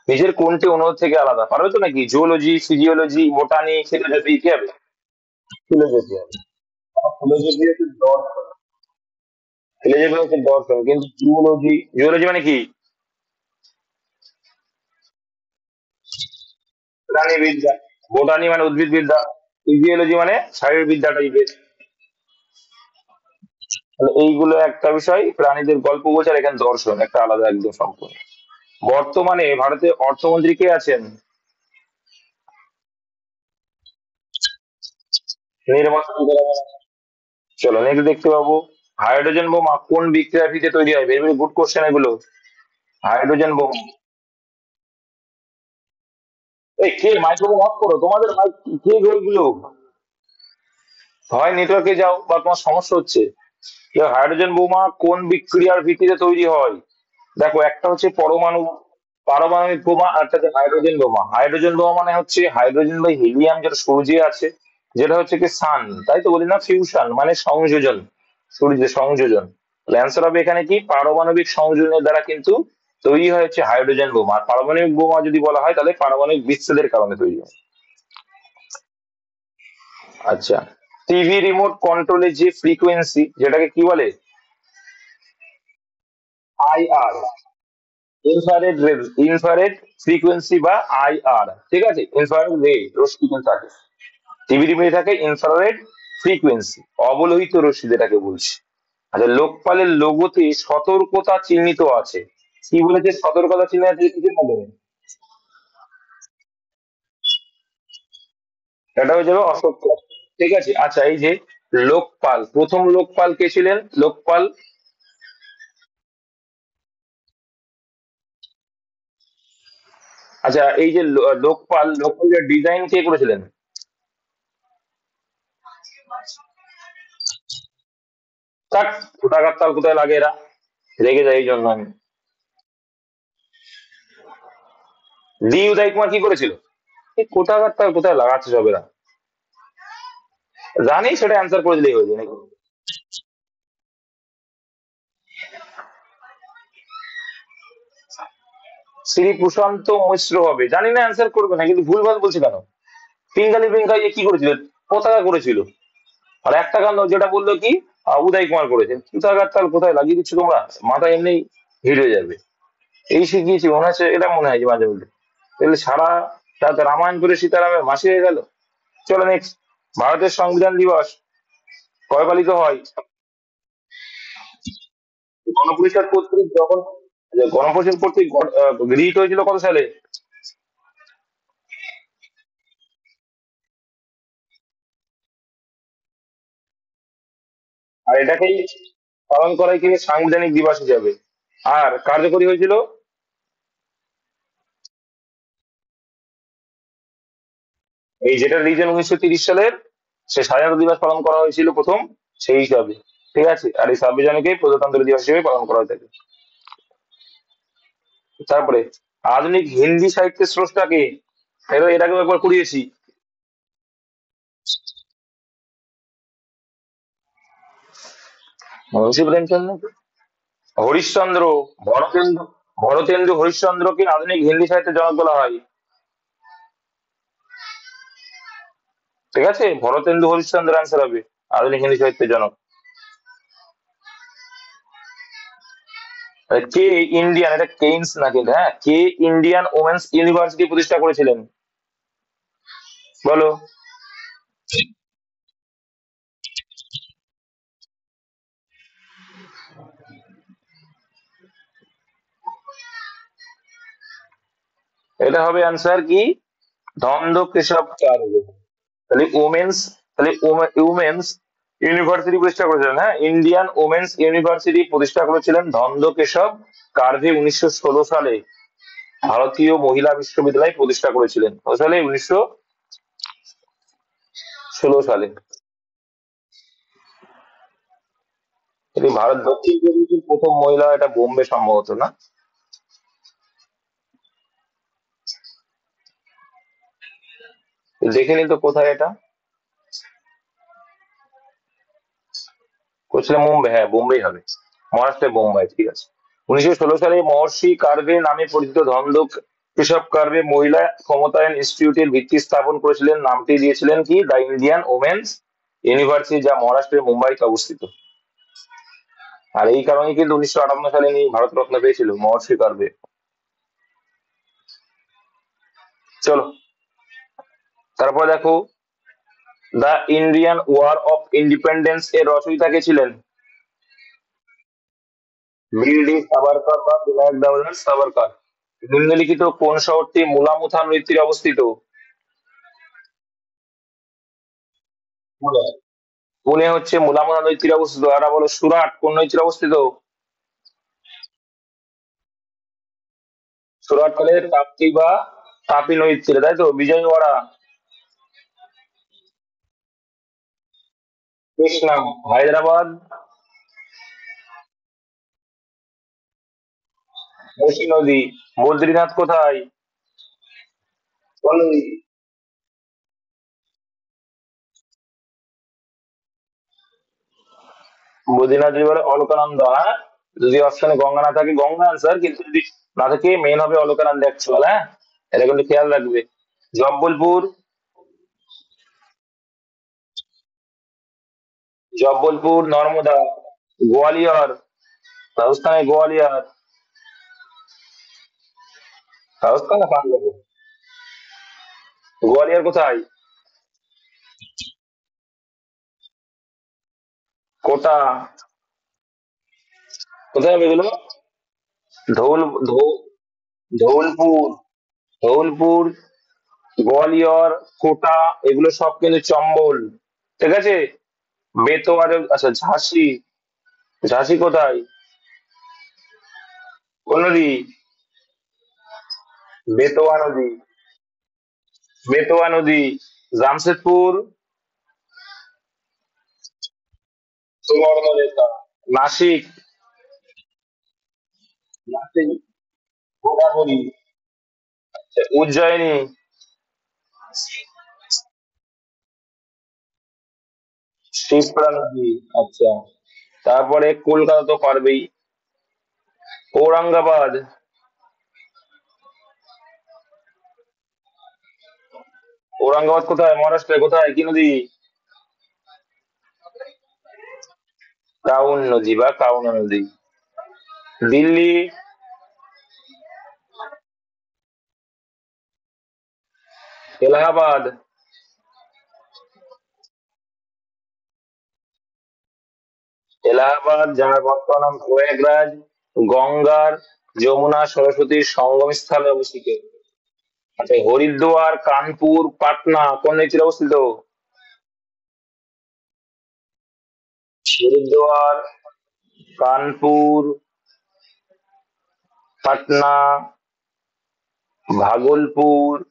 নিজের কোনটি অনুরোধ থেকে আলাদা? পারবে তো নাকি? জুওলজি, ফিজিওলজি, বোটানি, ফিলোজফি, কি হবে? ফিলোজফি হবে। ফিলোজফি হচ্ছে দর্শন। ফিলোসফি হচ্ছে দর্শন, কিন্তু জুওলজি, জুওলজি মানে কি? প্রাণীবিদ্যা। বোটানি মানে উদ্ভিদবিদ্যা। ফিজিওলজি মানে শারীরবিদ্যা টাইপের। তাহলে এইগুলো একটা বিষয়, প্রাণীদের গল্প বলছে, আর এখানে দর্শন একটা আলাদা একদম সম্পূর্ণ। বর্তমানে ভারতে অর্থমন্ত্রী কে আছেন? নির্মলা সীতারামন। চলো নেক্সট দেখতে পাবো, হাইড্রোজেন বোমা কোন বিক্রিয়ার ভিত্তিতে তৈরি হয়? ভেরি ভেরি গুড কোশ্চেন এগুলো। হাইড্রোজেন বোমা। এই কে মাইক্রোফোন অফ করো, তোমাদের মাইক, কে গো এগুলো? হয় নেটওয়ার্কে যাও বা তোমার সমস্যা হচ্ছে। হাইড্রোজেন বোমা কোন বিক্রিয়ার ভিত্তিতে তৈরি হয়? দেখো, একটা হচ্ছে পরমাণু, পারমাণবিক বোমা, আর একটা হচ্ছে হাইড্রোজেন বোমা। হাইড্রোজেন বোমা মানে হচ্ছে হাইড্রোজেন বা হিলিয়াম যেটা সূর্যে আছে, যেটা হচ্ছে কি সান, তাই তো বলি না, ফিউশন মানে সংযোজন, সূর্যের সংযোজন। অ্যান্সার হবে এখানে কি, পারমাণবিক সংযোজনের দ্বারা কিন্তু তৈরি হয়েছে হাইড্রোজেন বোমা। আর পারমাণবিক বোমা যদি বলা হয় তাহলে পারমাণবিক বিচ্ছেদের কারণে তৈরি হয়। আচ্ছা, টিভি রিমোট কন্ট্রোলের যে ফ্রিকোয়েন্সি, যেটাকে কি বলে? আইআর, ইনফ্রারেড, ইনফ্রারেড ফ্রিকোয়েন্সি বা আইআর। ঠিক আছে, ইনফ্রারেড রে, রশ্মি কিন্তু থাকে, টিভি রিমোটে থাকে ইনফ্রারেড ফ্রিকোয়েন্সি, অবলোহিত রশ্মি যেটাকে বলছি। আচ্ছা, লোকপালের লোগোতে সতর্কতা চিহ্নিত আছে, কি বলেছে সতর্কতা চিহ্ন আছে কিছু বলবে? এটা হয়ে যাবে অশোক চক্র। ঠিক আছে, আচ্ছা এই যে লোকপাল, প্রথম লোকপাল কে ছিলেন? লোকপাল। আচ্ছা, এই যে লোকপাল, লোকপালের ডিজাইন কে করেছিলেন? তাক, কোথাকার তাল কোথায় লাগে এরা, রেগে যায় এই জন্য আমি। ডি উদয় কুমার কি করেছিল? এই কোথাকার তাল কোথায় লাগাচ্ছে সব এরা, জানি সেটা অ্যান্সার করে দিলেই হয়ে যায় নাকি? শ্রী প্রশান্ত মিশ্র হবে, জানি না, অ্যান্সার করবে না, কিন্তু ভুলভাল বলছে কেন? পিঙ্গালি পিঙ্গাই কি করেছিল? পতাকা করেছিল। আর একটা গান যেটা বললো কি, উদয় কুমার করেছেন, কোথাকার তাল কোথায় লাগিয়ে দিচ্ছ তোমরা, মাথা এমনি হিট হয়ে যাবে। এই শিখিয়েছি মনে হচ্ছে, এটা মনে হয় যে মাঝে মধ্যে, তাহলে সারা রাত রামায়ণ করে সীতারামের মাসি হয়ে গেল। চলো নেক্সট, ভারতের সংবিধান দিবস কবে পালিত হয়? গণপরিষদ কর্তৃক যখন, গণপরিষদ কর্তৃক গৃহীত হয়েছিল কত সালে? আর এটাকেই পালন করাই কিন্তু সাংবিধানিক দিবস হিসাবে। আর কার্যকরী হয়েছিল, এই যেটা রিজন 1930 সালের, সে স্বাধীনতা দিবস পালন করা হয়েছিল প্রথম, সেই হিসাবে। ঠিক আছে, আর এই 26 জানুয়ারিকে প্রজাতন্ত্র দিবস হিসেবে পালন করা হয়ে থাকে। তারপরে, আধুনিক হিন্দি সাহিত্যের স্রষ্টাকে, এটা এর আগেও একবার করিয়েছি। মুন্সি প্রেমচন্দ। হরিশ্চন্দ্র, ভরতেন্দ্র, ভরতেন্দ্র হরিশ্চন্দ্রকে আধুনিক হিন্দি সাহিত্যের জনক বলা হয়। ঠিক আছে, ভরতেন্দু হরিশ্চন্দ্র অ্যান্সার হবে, আধুনিক হিন্দি সাহিত্যের জনক। কে ইন্ডিয়ান, এটা কেইন্স না কিন্তু, হ্যাঁ, কে ইন্ডিয়ান ওমেন্স ইউনিভার্সিটি প্রতিষ্ঠা করেছিলেন? বলো। এটা হবে অ্যান্সার কি, ধন্দ কেশব চার্য। তাহলে ওমেন্স, তাহলে উমেন্স ইউনিভার্সিটি প্রতিষ্ঠা করেছিলেন, হ্যাঁ, ইন্ডিয়ান ওমেন্স ইউনিভার্সিটি প্রতিষ্ঠা করেছিলেন ধন্দ কেশব কার্ভে 1916 সালে। ভারতীয় মহিলা বিশ্ববিদ্যালয় প্রতিষ্ঠা করেছিলেন কত সালে? 1916 সালে। এটি ভারত দক্ষিণ পূর্বের প্রথম মহিলা, এটা বোম্বে সম্ভবত না? দেখিনি তো কোথায় এটা, করছিলাম মুম্বাই, হ্যাঁ বোম্বেই হবে, মহারাষ্ট্রের বোম্বাই। ঠিক আছে, 1916 সালে মহর্ষি কার্ভে নামে পরিচিত ধন্দ কেশব কার্ভে মহিলা ক্ষমতায়ন ইনস্টিটিউটের ভিত্তি স্থাপন করেছিলেন, নামটি দিয়েছিলেন কি, দ্য ইন্ডিয়ান ওমেন্স ইউনিভার্সিটি, যা মহারাষ্ট্রের মুম্বাইতে অবস্থিত। আর এই কারণেই কিন্তু 1958 সালে ইনি ভারতরত্ন পেয়েছিল, মহর্ষি কার্ভে। চলো, তারপর দেখো, the Indian war of independence এর রচয়িতা কে ছিলেন? বীর ডি সাভারকর বা বিনায়ক দামোদর সাভারকর। নিম্নলিখিত কোন শহরটি মুলামুথা নদীর তীরে অবস্থিত? পুনে। পুনে হচ্ছে মুলামুথা নদীর তীরে অবস্থিত। আর বলো, সুরাট কোন নদীর তীরে অবস্থিত? সুরাট হলে তাপ্তি বা তাপি নদীর তীরে, তাই তো। বিজয়ওয়াড়া, কৃষ্ণা, হায়দ্রাবাদ, মুসি নদী। বদ্রীনাথ কোথায়? কোন নদী? বদ্রীনাথ যদি বলে অলকানন্দা, হ্যাঁ। যদি অপশনে গঙ্গা না থাকে গঙ্গা আনসার, কিন্তু যদি না থাকে মেন হবে অলকানন্দা অ্যাকচুয়াল, হ্যাঁ। এটা কিন্তু খেয়াল রাখবে। জব্বলপুর, জব্বলপুর, নর্মদা, গোয়ালিয়র, রাজস্থানে গোয়ালিয়র, রাজস্থানে পাঞ্জাবে, গোয়ালিয়র কোথায়? কোটা, কোথায় হবে এগুলো? ধৌল ধৌ- ধৌলপুর, ধৌলপুর, গোয়ালিয়র, কোটা, এগুলো সব কিন্তু চম্বল। ঠিক আছে। বেতোয়ার, আচ্ছা ঝাঁসি, ঝাঁসি কোথায়? কোন নদী? বেতোয়া নদী, বেতোয়া নদী। জামশেদপুর, সুবর্ণরেখা। নাসিক, নাসিক গোদাবরী। আচ্ছা, উজ্জয়িনী, শিপ্রা নদী। আচ্ছা, তারপরে কলকাতা তো পারবেই। ঔরঙ্গাবাদ, ঔরঙ্গাবাদ কোথায়? মহারাষ্ট্রে কোথায়, কি নদী? কাউন নদী বা কাউনা নদী। দিল্লি, এলাহাবাদ, এলাহাবাদ যার বর্তমান নাম প্রয়াগরাজ, গঙ্গার, যমুনা, সরস্বতীর সঙ্গম স্থানে অবস্থিত। আচ্ছা, হরিদ্বার, কানপুর, পাটনা কোন নদীর অবস্থিত? হরিদ্বার, কানপুর, পাটনা, ভাগলপুর,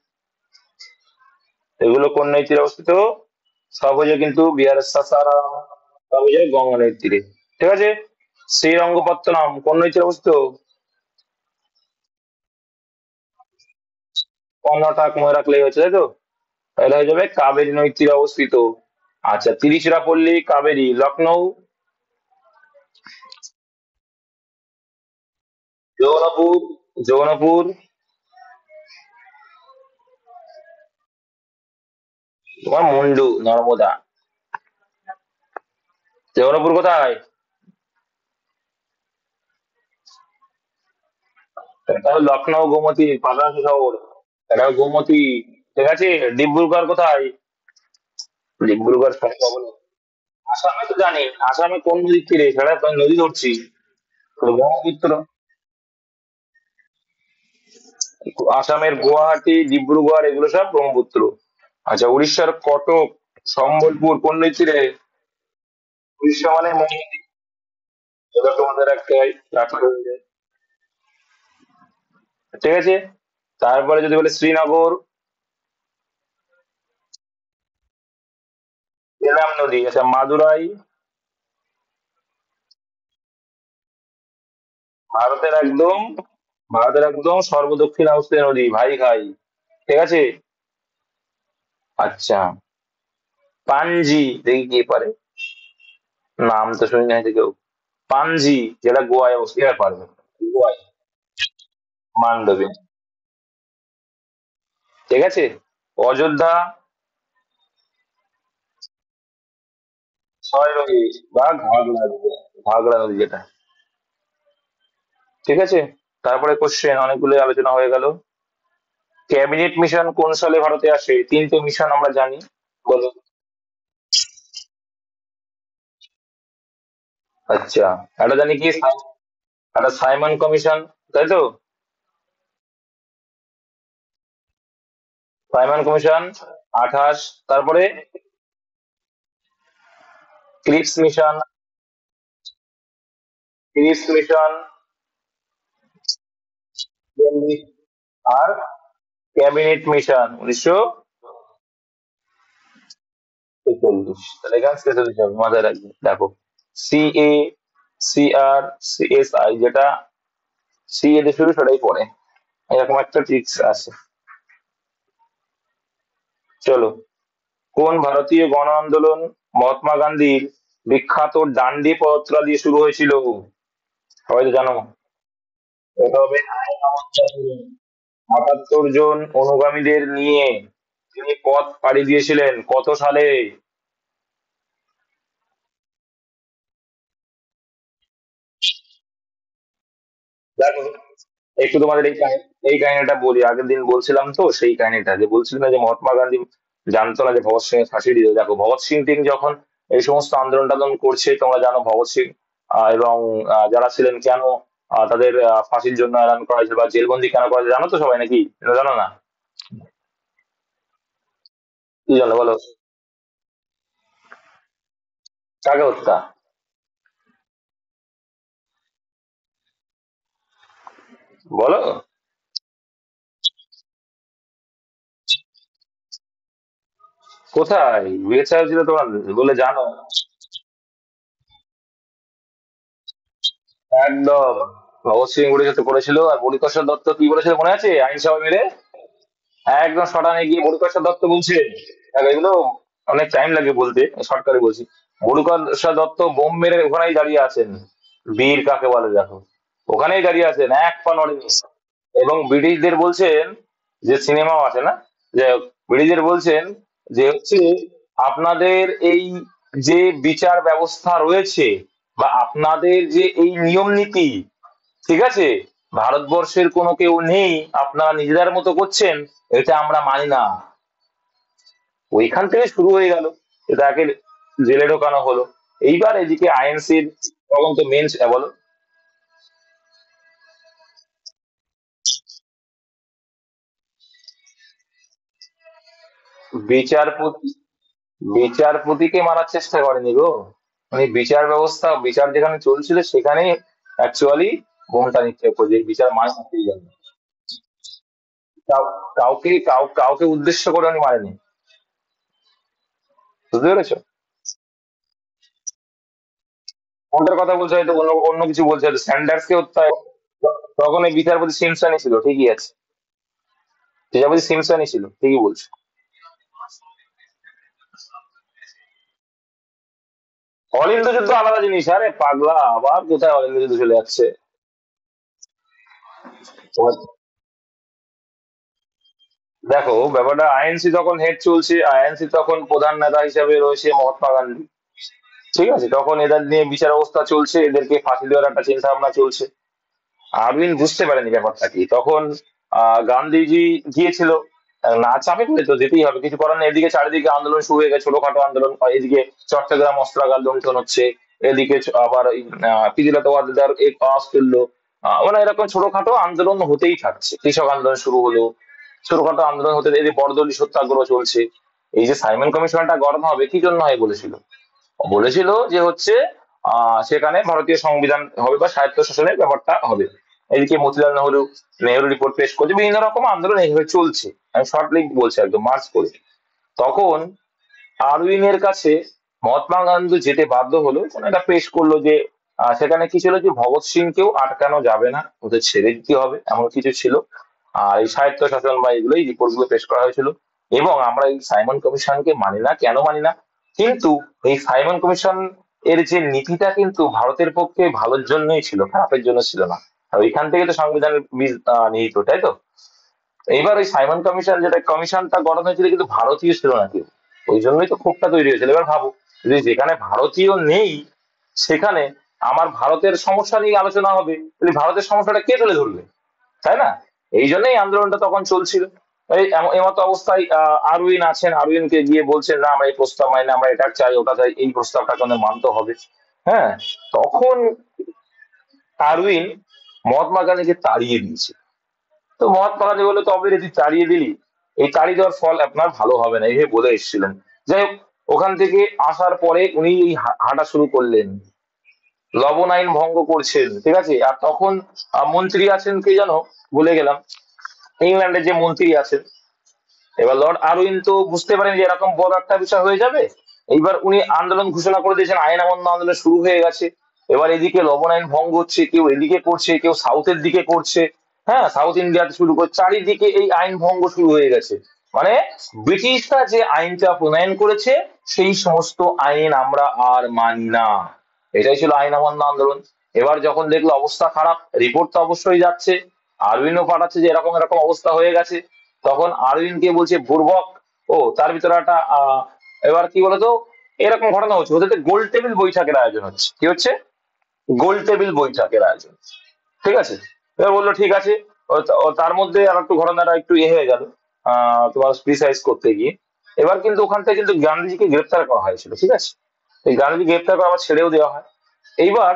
এগুলো কোন নদীর তীরে অবস্থিত? সব হচ্ছে কিন্তু বিহারের সাসারাম, সব হচ্ছে গঙ্গা নদীর তীরে। ঠিক আছে। শ্রীরঙ্গপত্তনম কোন নদীর তীরে অবস্থিত? কর্ণাটক মনে রাখলেই হচ্ছে, তাই তো। তাহলে হয়ে যাবে কাবেরী নদীর তীরে অবস্থিত। আচ্ছা, তিরিচিরাপল্লী, কাবেরী, লখনৌ, যৌনপুর, যৌনপুর, তোমার মুন্ডু, নর্মদা। যৌনপুর কোথায়? এটা হলো লখনৌ গোমতী পাশাপাশি শহর। এটা হলো গোমতী। ঠিক আছে। ডিব্রুগড় কোথায়? ডিব্রুগড় শহর। আসামে তো জানি, আসামে কোন নদীর তীরে, সেটা তো আমি নদী ধরছি। তো ব্রহ্মপুত্র। আসামের গুয়াহাটি, ডিব্রুগড়, এগুলো সব ব্রহ্মপুত্র। আচ্ছা, উড়িষ্যার কটক, সম্বলপুর কোন নদীর তীরে? উড়িষ্যা মানে মহানদী। এবার তোমাদের একটাই রাখা হয়ে যায়। ঠিক আছে। তারপরে যদি বলে শ্রীনগর, এলাম নদী। আচ্ছা, মাদুরাই, ভারতের একদম, ভারতের একদম সর্বদক্ষিণে অবস্থিত নদী, ভাই খাই। ঠিক আছে। আচ্ছা, পাঞ্জি, দেখি কি পারে। নাম তো শুনি না কেউ। পাঞ্জি, যেটা গোয়ায় অবস্থিত, এটা পারবে। গোয়ায়, মান্ডবে। ঠিক আছে। অযোধ্যা, ছয় নদী বা ঘাগরা নদী। ঘাগড়া নদী যেটা। ঠিক আছে, তারপরে কোশ্চেন অনেকগুলো আলোচনা হয়ে গেল। ক্যাবিনেট মিশন কোন সালে ভারতে আসে? তিনটে মিশন আমরা জানি, বলো। আচ্ছা, এটা জানি কি, একটা সাইমন কমিশন, তাই তো? সাইমন কমিশন 28, তারপরে ক্রিপস মিশন, ক্রিপস মিশন 42, আর ক্যাবিনেট মিশন 1941। তাহলে এখানে 46 হবে, মাথায় রাখবে। দেখো, CA, CR, CSI, যেটা CA দিয়ে শুরু সেটাই পড়ে, এরকম একটা ট্রিক্স আছে। চলো, কোন ভারতীয় গণ আন্দোলন মহাত্মা গান্ধীর বিখ্যাত ডান্ডি পদযাত্রা দিয়ে শুরু হয়েছিল? সবাই তো জানো। এটা হবে 78 জন অনুগামীদের নিয়ে তিনি পথ পাড়ি দিয়েছিলেন কত সালে? দেখো, একটু তোমাদের এই কাহিনীটা বলি। আগের দিন বলছিলাম তো, সেই কাহিনীটা যে বলছিলাম না, যে মহাত্মা গান্ধী জানতো না যে ভগৎ সিং এর ফাঁসি দিল। দেখো, ভগৎ সিং ঠিক যখন এই সমস্ত আন্দোলন টান্দোলন করছে, তোমরা জানো ভগৎ সিং এবং যারা ছিলেন, কেন তাদের ফাঁসির জন্য এলান করা হয়েছিল বা জেলবন্দি কেন করা হয়েছিল, জানো তো সবাই নাকি? এটা জানো না? কি জানো বলো? কাকে হত্যা? বলো। কোথায় বিয়ে হয়েছিল তোমার বলে জানো? একদম, ভগৎ সিং উড়িষ্যাতে করেছিল। আর বরিপ্রসাদ দত্ত কি বলেছিল মনে আছে, আইনসভা মেরে একদম শটানে গিয়ে বরিপ্রসাদ দত্ত বলছে, দেখো এগুলো অনেক টাইম লাগে বলতে, শর্টকারে বলছি। বরিপ্রসাদ দত্ত বোম মেরে ওখানেই দাঁড়িয়ে আছেন। বীর কাকে বলে দেখো, ওখানেই দাঁড়িয়ে আছেন, এক পা নড়েনি। এবং ব্রিটিশদের বলছেন, যে সিনেমাও আছে না, যে ব্রিটিশদের বলছেন যে হচ্ছে, আপনাদের এই যে বিচার ব্যবস্থা রয়েছে বা আপনাদের যে এই নিয়ম নীতি, ঠিক আছে, ভারতবর্ষের কোনো কেউ নেই, আপনারা নিজেদের মতো করছেন, এটা আমরা মানি না। ওইখান থেকে শুরু হয়ে গেল, তাকে জেলে ঢোকানো হলো। এইবার এদিকে আইএনসির তদন্ত মেন, বলো। বিচারপতি, বিচারপতিকে মারার চেষ্টা করেনি গো, মানে বিচার ব্যবস্থা, বিচার যেখানে চলছিল সেখানেই অ্যাকচুয়ালি বোমটা নিক্ষেপ করে, যে বিচার মানে হতেই গেল। কাউকে উদ্দেশ্য করে উনি মারেনি, বুঝতে পেরেছো? কোনটার কথা বলছো, হয়তো অন্য অন্য কিছু বলছে, হয়তো স্যান্ডার্স কে হত্যা। তখন এই বিচারপতি সিমসনই ছিল, ঠিকই আছে, বিচারপতি সিমসনই ছিল, ঠিকই বলছো। অলিন্দ যুদ্ধ আলাদা জিনিস, আরে পাগলা, আবার কোথায় অলিন্দ যুদ্ধ চলে যাচ্ছে। দেখো, ব্যাপারটা আইএনসি তখন হেড চলছে, আইএনসি তখন প্রধান নেতা হিসেবে রয়েছে মহাত্মা গান্ধী। ঠিক আছে, তখন এদের নিয়ে বিচার অবস্থা চলছে, এদেরকে ফাঁসি দেওয়ার একটা চিন্তা ভাবনা চলছে। আরউইন বুঝতে পারেনি ব্যাপারটা কি, তখন গান্ধীজি গিয়েছিল। না চাপে পড়ে তো যেতেই হবে, কিছু করার নেই। এদিকে চারিদিকে আন্দোলন শুরু হয়ে গেছে, ছোটখাটো আন্দোলন। এদিকে চট্টগ্রাম অস্ত্রাগার লুণ্ঠন হচ্ছে, এদিকে আবার পিজিলাতে ওয়াদেদার এক পাস তুললো। মানে এরকম ছোটখাটো আন্দোলন হতেই থাকছে, কৃষক আন্দোলন শুরু হলো, ছোটখাটো আন্দোলন হতে, এই যে বড়দলি সত্যাগ্রহ চলছে। এই যে সাইমন কমিশনটা গঠন হবে কি জন্য হয় বলেছিল, বলেছিল যে হচ্ছে সেখানে ভারতীয় সংবিধান হবে বা স্বায়ত্ত শাসনের ব্যাপারটা হবে। এদিকে মতিলাল নেহরু, নেহরু রিপোর্ট পেশ করছে, বিভিন্ন রকম আন্দোলন এইভাবে চলছে। আমি শর্টলি বলছি, একদম মার্চ করে। তখন আরউইনের কাছে মহাত্মা গান্ধী যেতে বাধ্য হলো, কোনো একটা পেশ করলো যে সেখানে কি ছিল, যে ভগৎ সিংকেও আটকানো যাবে না, ওদের ছেড়ে দিতে হবে, এমন কিছু ছিল। আর এই স্বায়ত্ত শাসন বা এগুলো, এই রিপোর্ট গুলো পেশ করা হয়েছিল। এবং আমরা এই সাইমন কমিশনকে মানি না, কেন মানি না, কিন্তু এই সাইমন কমিশন এর যে নীতিটা কিন্তু ভারতের পক্ষে ভালোর জন্যই ছিল, খারাপের জন্য ছিল না। আর ওইখান থেকে তো সংবিধানের বীজ নিহিত, তাই তো? এইবার ওই সাইমন কমিশন, যেটা কমিশনটা গঠন হয়েছিল, কিন্তু ভারতীয় ছিল না কেউ। ওই জন্যই তো ক্ষোভটা তৈরি হয়েছিল। এবার ভাবো, যে যেখানে ভারতীয় নেই সেখানে আমার ভারতের সমস্যা নিয়ে আলোচনা হবে, তাহলে ভারতের সমস্যাটা কে তুলে ধরবে, তাই না? এই জন্যই আন্দোলনটা তখন চলছিল। এমতো অবস্থায় আরউইন আছেন, আরউইনকে গিয়ে বলছেন না আমরা এই প্রস্তাব মানি না, আমরা এটা চাই ওটা চাই, এই প্রস্তাবটাকে আমাদের মানতে হবে। হ্যাঁ, তখন আরউইন মহাত্মা গান্ধীকে তাড়িয়ে দিয়েছে। তো মহাত্মা গান্ধী বলে, তবে রে তুই তাড়িয়ে দিলি, এই তাড়িয়ে দেওয়ার ফল আপনার ভালো হবে না, এইভাবে বলে এসেছিলেন। যাই হোক, ওখান থেকে আসার পরে উনি এই হাঁটা শুরু করলেন, লবণ আইন ভঙ্গ করছেন, ঠিক আছে। আর তখন মন্ত্রী আছেন কে জানো, ভুলে গেলাম, ইংল্যান্ডের যে মন্ত্রী আছেন। এবার লর্ড আরউইন তো বুঝতে পারেন যে এরকম বড় একটা বিষয় হয়ে যাবে। এইবার উনি আন্দোলন ঘোষণা করে দিয়েছেন, আইন অমান্য আন্দোলন শুরু হয়ে গেছে। এবার এদিকে লবণ আইন ভঙ্গ হচ্ছে, কেউ এদিকে করছে, কেউ সাউথের দিকে করছে। হ্যাঁ, সাউথ ইন্ডিয়াতে শুরু করে চারিদিকে এই আইন ভঙ্গ শুরু হয়ে গেছে। মানে ব্রিটিশরা যে আইনটা প্রণয়ন করেছে সেই সমস্ত আইন আমরা আর মানি না, এটাই ছিল আইন অমান্য আন্দোলন। এবার যখন দেখলো অবস্থা খারাপ, রিপোর্ট তো অবশ্যই যাচ্ছে, আরউইনও পাঠাচ্ছে যে এরকম এরকম অবস্থা হয়ে গেছে। তখন আরউইনকে বলছে বুর্বক। ও তার ভিতরে একটা এবার কি বলতো, এরকম ঘটনা হচ্ছে, ওদের গোল টেবিল বৈঠকের আয়োজন হচ্ছে। কি হচ্ছে? গোল টেবিল বৈঠকের আয়োজন, ঠিক আছে। এবার বললো ঠিক আছে। ও তার মধ্যে আর একটু ঘটনাটা একটু হয়ে গেল, তোমার প্রিসাইজ করতে গিয়ে। এবার কিন্তু ওখান থেকে কিন্তু গান্ধীজিকে গ্রেপ্তার করা হয়েছিল, ঠিক আছে। এই গান্ধীজি গ্রেপ্তার করা আবার ছেড়েও দেওয়া হয়। এইবার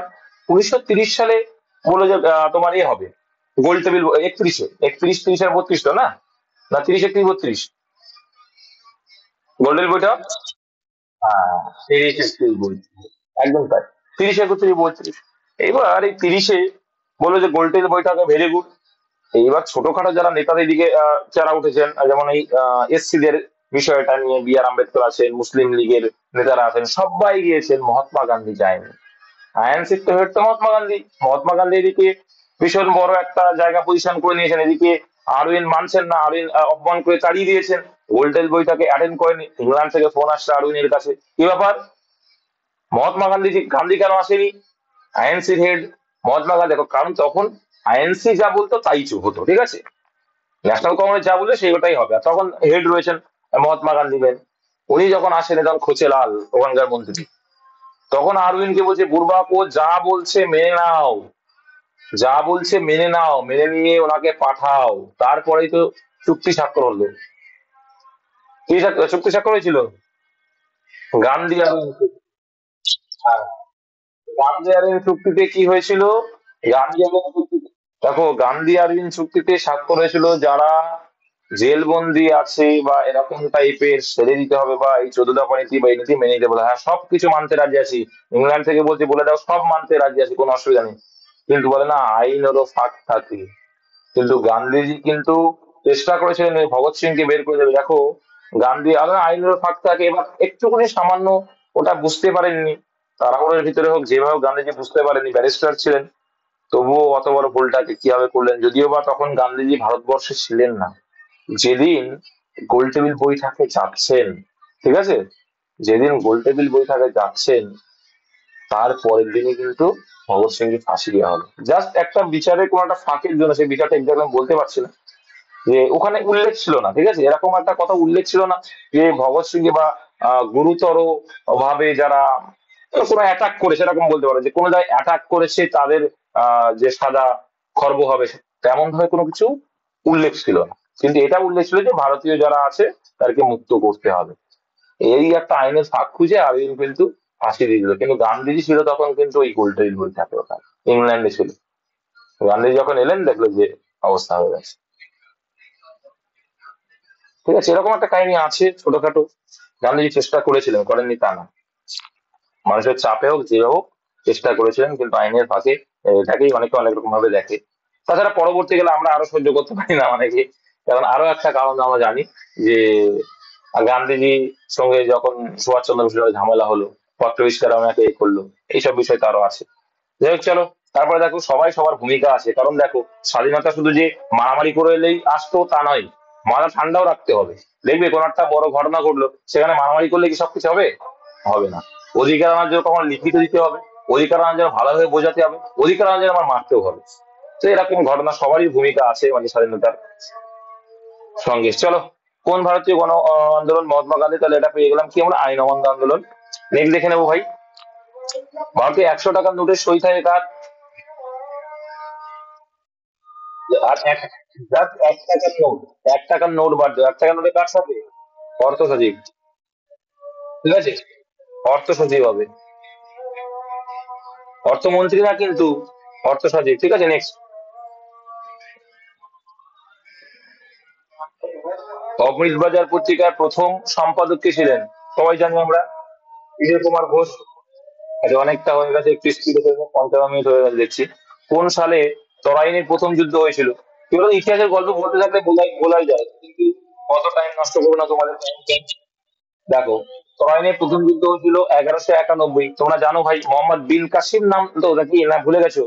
1930 সালে বললো যে তোমার হবে গোল টেবিল 31-এ, 31, 30 আর 32, তো না, না 30, 31, 32 গোল্ডেন বইটা। হ্যাঁ, 30, 31 বই, একদম তাই। 30, 31, 32। এইবার এই 30-এ বললো যে গোল্ডেন বইটাকে ভেরি গুড। এইবার ছোটখাটো যারা নেতাদের দিকে যারা উঠেছেন, যেমন এই এসসিদের বিষয়টা নিয়ে বি আর আম্বেদকর আছেন, মুসলিম লীগের নেতারা আছেন, সবাই গিয়েছেন, মহাত্মা গান্ধী যায়নি। আইএনসির তো হেড তো মহাত্মা গান্ধী। মহাত্মা গান্ধী এদিকে ভীষণ বড় একটা জায়গা পজিশন করে নিয়েছেন, এদিকে আরউইন মানছেন না, আরউইন অপমান করে তাড়িয়ে দিয়েছেন, গোল্ডেন বইটাকে অ্যাটেন্ড করেনি। ইংল্যান্ড থেকে ফোন আসছে আরউইনের কাছে, কি ব্যাপার, মহাত্মা গান্ধী কেন আসেনি? আইএনসির হেড মহাত্মা গান্ধী, দেখো কারণ তখন আইএনসি যা বলতো তাই হতো, ঠিক আছে। ন্যাশনাল কংগ্রেস যা বলবে সেটাই হবে। আর তখন হেড রয়েছেন মহাত্মা গান্ধী মেন, উনি যখন আসেন তখন খোঁচে লাল ওখানকার মন্ত্রী। তখন আরউইনকে বলছে বুর্বাক, ও যা বলছে মেনে নাও, যা বলছে মেনে নাও, মেনে নিয়ে ওনাকে পাঠাও, তারপরেই তো চুক্তি স্বাক্ষর হলো। কি চুক্তি স্বাক্ষর হয়েছিল? গান্ধী আর হ্যাঁ, গান্ধী আরউইন চুক্তিতে কি হয়েছিল? গান্ধী আরউইন চুক্তিতে, দেখো গান্ধী আরউইন চুক্তিতে স্বাক্ষর হয়েছিল যারা জেলবন্দি আছে বা এরকম টাইপের ছেড়ে দিতে হবে, বা এই 14 দফা নীতি বা এই নীতি মেনে নিতে বলে, হ্যাঁ সবকিছু মানতে রাজি আছি। ইংল্যান্ড থেকে বলছে বলে দাও সব মানতে রাজি আছি, কোনো অসুবিধা নেই। কিন্তু বলে না আইনেরও ফাঁক থাকে। কিন্তু গান্ধীজি কিন্তু চেষ্টা করেছিলেন এই ভগৎ সিংকে বের করে দেবে। দেখো গান্ধী আরো আইনেরও ফাঁক থাকে, এবার একটুখানি সামান্য ওটা বুঝতে পারেননি, তাড়াহুড়োর ভিতরে হোক যেভাবে হোক গান্ধীজি বুঝতে পারেননি, ব্যারিস্টার ছিলেন, তবুও অত বড় ভুলটাকে কিভাবে করলেন। যদিও বা তখন গান্ধীজি ভারতবর্ষে ছিলেন না, যেদিন গোল টেবিল বৈঠকে যাচ্ছেন, ঠিক আছে, যেদিন গোল টেবিল বৈঠকে যাচ্ছেন তার পরের দিনই কিন্তু ভগৎ সিংকে ফাঁসি দেওয়া হলো, জাস্ট একটা বিচারে কোনো একটা ফাঁকের জন্য। সেই বিচারটা এক্সাক্ট আমি বলতে পারছি না, যে ওখানে উল্লেখ ছিল না, ঠিক আছে, এরকম একটা কথা উল্লেখ ছিল না যে ভগৎ সিং বা গুরুতর ভাবে যারা কোনো অ্যাটাক করেছে, এরকম বলতে পারো যে কোনো জায়গায় অ্যাটাক করেছে তাদের যে সাজা খর্ব হবে, তেমন ভাবে কোনো কিছু উল্লেখ ছিল না। কিন্তু এটা উল্লেখ ছিল যে ভারতীয় যারা আছে তাদেরকে মুক্ত করতে হবে। এই একটা আইনের ফাঁক খুঁজে আরউইন কিন্তু ফাঁসি দিয়ে দিল। কিন্তু গান্ধীজি ছিল তখন কিন্তু ওই গোলটেবিল বই থাকে ওখানে, ইংল্যান্ডে ছিল। গান্ধীজি যখন এলেন দেখলো যে অবস্থা হয়ে গেছে, ঠিক আছে। এরকম একটা কাহিনী আছে ছোটখাটো। গান্ধীজি চেষ্টা করেছিলেন, করেননি তা না, মানুষের চাপে হোক যে হোক চেষ্টা করেছিলেন, কিন্তু আইনের ফাঁকে এটাকেই অনেকে অনেক রকম ভাবে দেখে। তাছাড়া পরবর্তী গেলে আমরা আরো সহ্য করতে পারি না অনেকে, কারণ আরো একটা কারণ আমরা জানি যে গান্ধীজি সঙ্গে যখন সুভাষচন্দ্র বসুর ঝামেলা হলো, পত্র আবিষ্কার ওনাকে এ করলো, এইসব বিষয় তো আরো আছে। যাই হোক চলো, তারপরে দেখো সবাই সবার ভূমিকা আছে, কারণ দেখো স্বাধীনতা শুধু যে মারামারি করে এলেই আসতো তা নয়, মাথা ঠান্ডাও রাখতে হবে। দেখবে কোন একটা বড় ঘটনা ঘটলো, সেখানে মারামারি করলে কি সবকিছু হবে? হবে না। অধিকার আনার জন্য কখনো লিখিত দিতে হবে, অধিকার আনার জন্য ভালোভাবে বোঝাতে হবে, অধিকার আনার জন্য আমার মারতেও হবে। তো এরকম ঘটনা সবারই ভূমিকা আছে মানে স্বাধীনতার সঙ্গে। চলো, কোন ভারতীয় গণ আন্দোলন? মহাত্মা গান্ধী। তাহলে এটা পেয়ে গেলাম কি আমরা, আইন অমান্য আন্দোলন। নেক্সট দেখে নেবো ভাই। ভারতে 100 টাকার নোটের সই থাকে কার? আর এক, just 1 টাকার নোট, 1 টাকার নোট বাদ দাও, 1 টাকার নোটে কার থাকে? অর্থ সচিব। ঠিক আছে, অর্থ সচিব হবে, অর্থমন্ত্রী না কিন্তু, অর্থ সচিব। ঠিক আছে, নেক্সট। অমৃত বাজার পত্রিকার প্রথম সম্পাদক কে ছিলেন? সবাই জানি আমরা, বিজয় কুমার ঘোষ। আচ্ছা, অনেকটা হয়ে গেছে, একটু স্পিড হয়ে গেছে, 55 মিনিট হয়ে গেছে দেখছি। কোন সালে তরাইনের প্রথম যুদ্ধ হয়েছিল? কি বলতো, ইতিহাসের গল্প বলতে থাকলে বলাই বলাই যায়, কিন্তু কত টাইম নষ্ট করবো না তোমাদের time। দেখো, তরাইনের প্রথম যুদ্ধ হয়েছিল 1191। তোমরা জানো ভাই, মোহাম্মদ বিন কাসিম নাম তো, ওটা কি না ভুলে গেছো?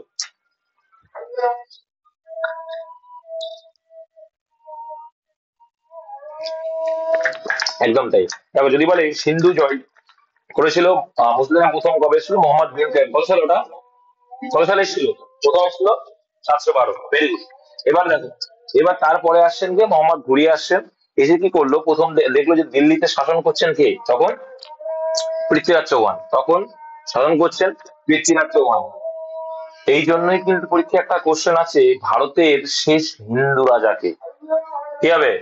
একদম তাই। দেখো, যদি বলে সিন্ধু জয় করেছিল মুসলিমরা প্রথম কবে ছিল? মোহাম্মদ বিন কাসিম। কত সাল ওটা? কত সালে ছিল প্রথম ছিল? 712। Very good. এবার দেখো, এবার তারপরে আসছেন কে? মোহাম্মদ ঘুরি আসছেন। এসে কি করলো, প্রথম দেখলো যে দিল্লিতে শাসন করছেন কে তখন? পৃথ্বীরাজ চৌহান তখন শাসন করছেন। পৃথ্বীরাজ চৌহান। এই জন্যই কিন্তু পরীক্ষায় একটা কোশ্চেন আছে, ভারতের শেষ হিন্দু রাজাকে? কি হবে?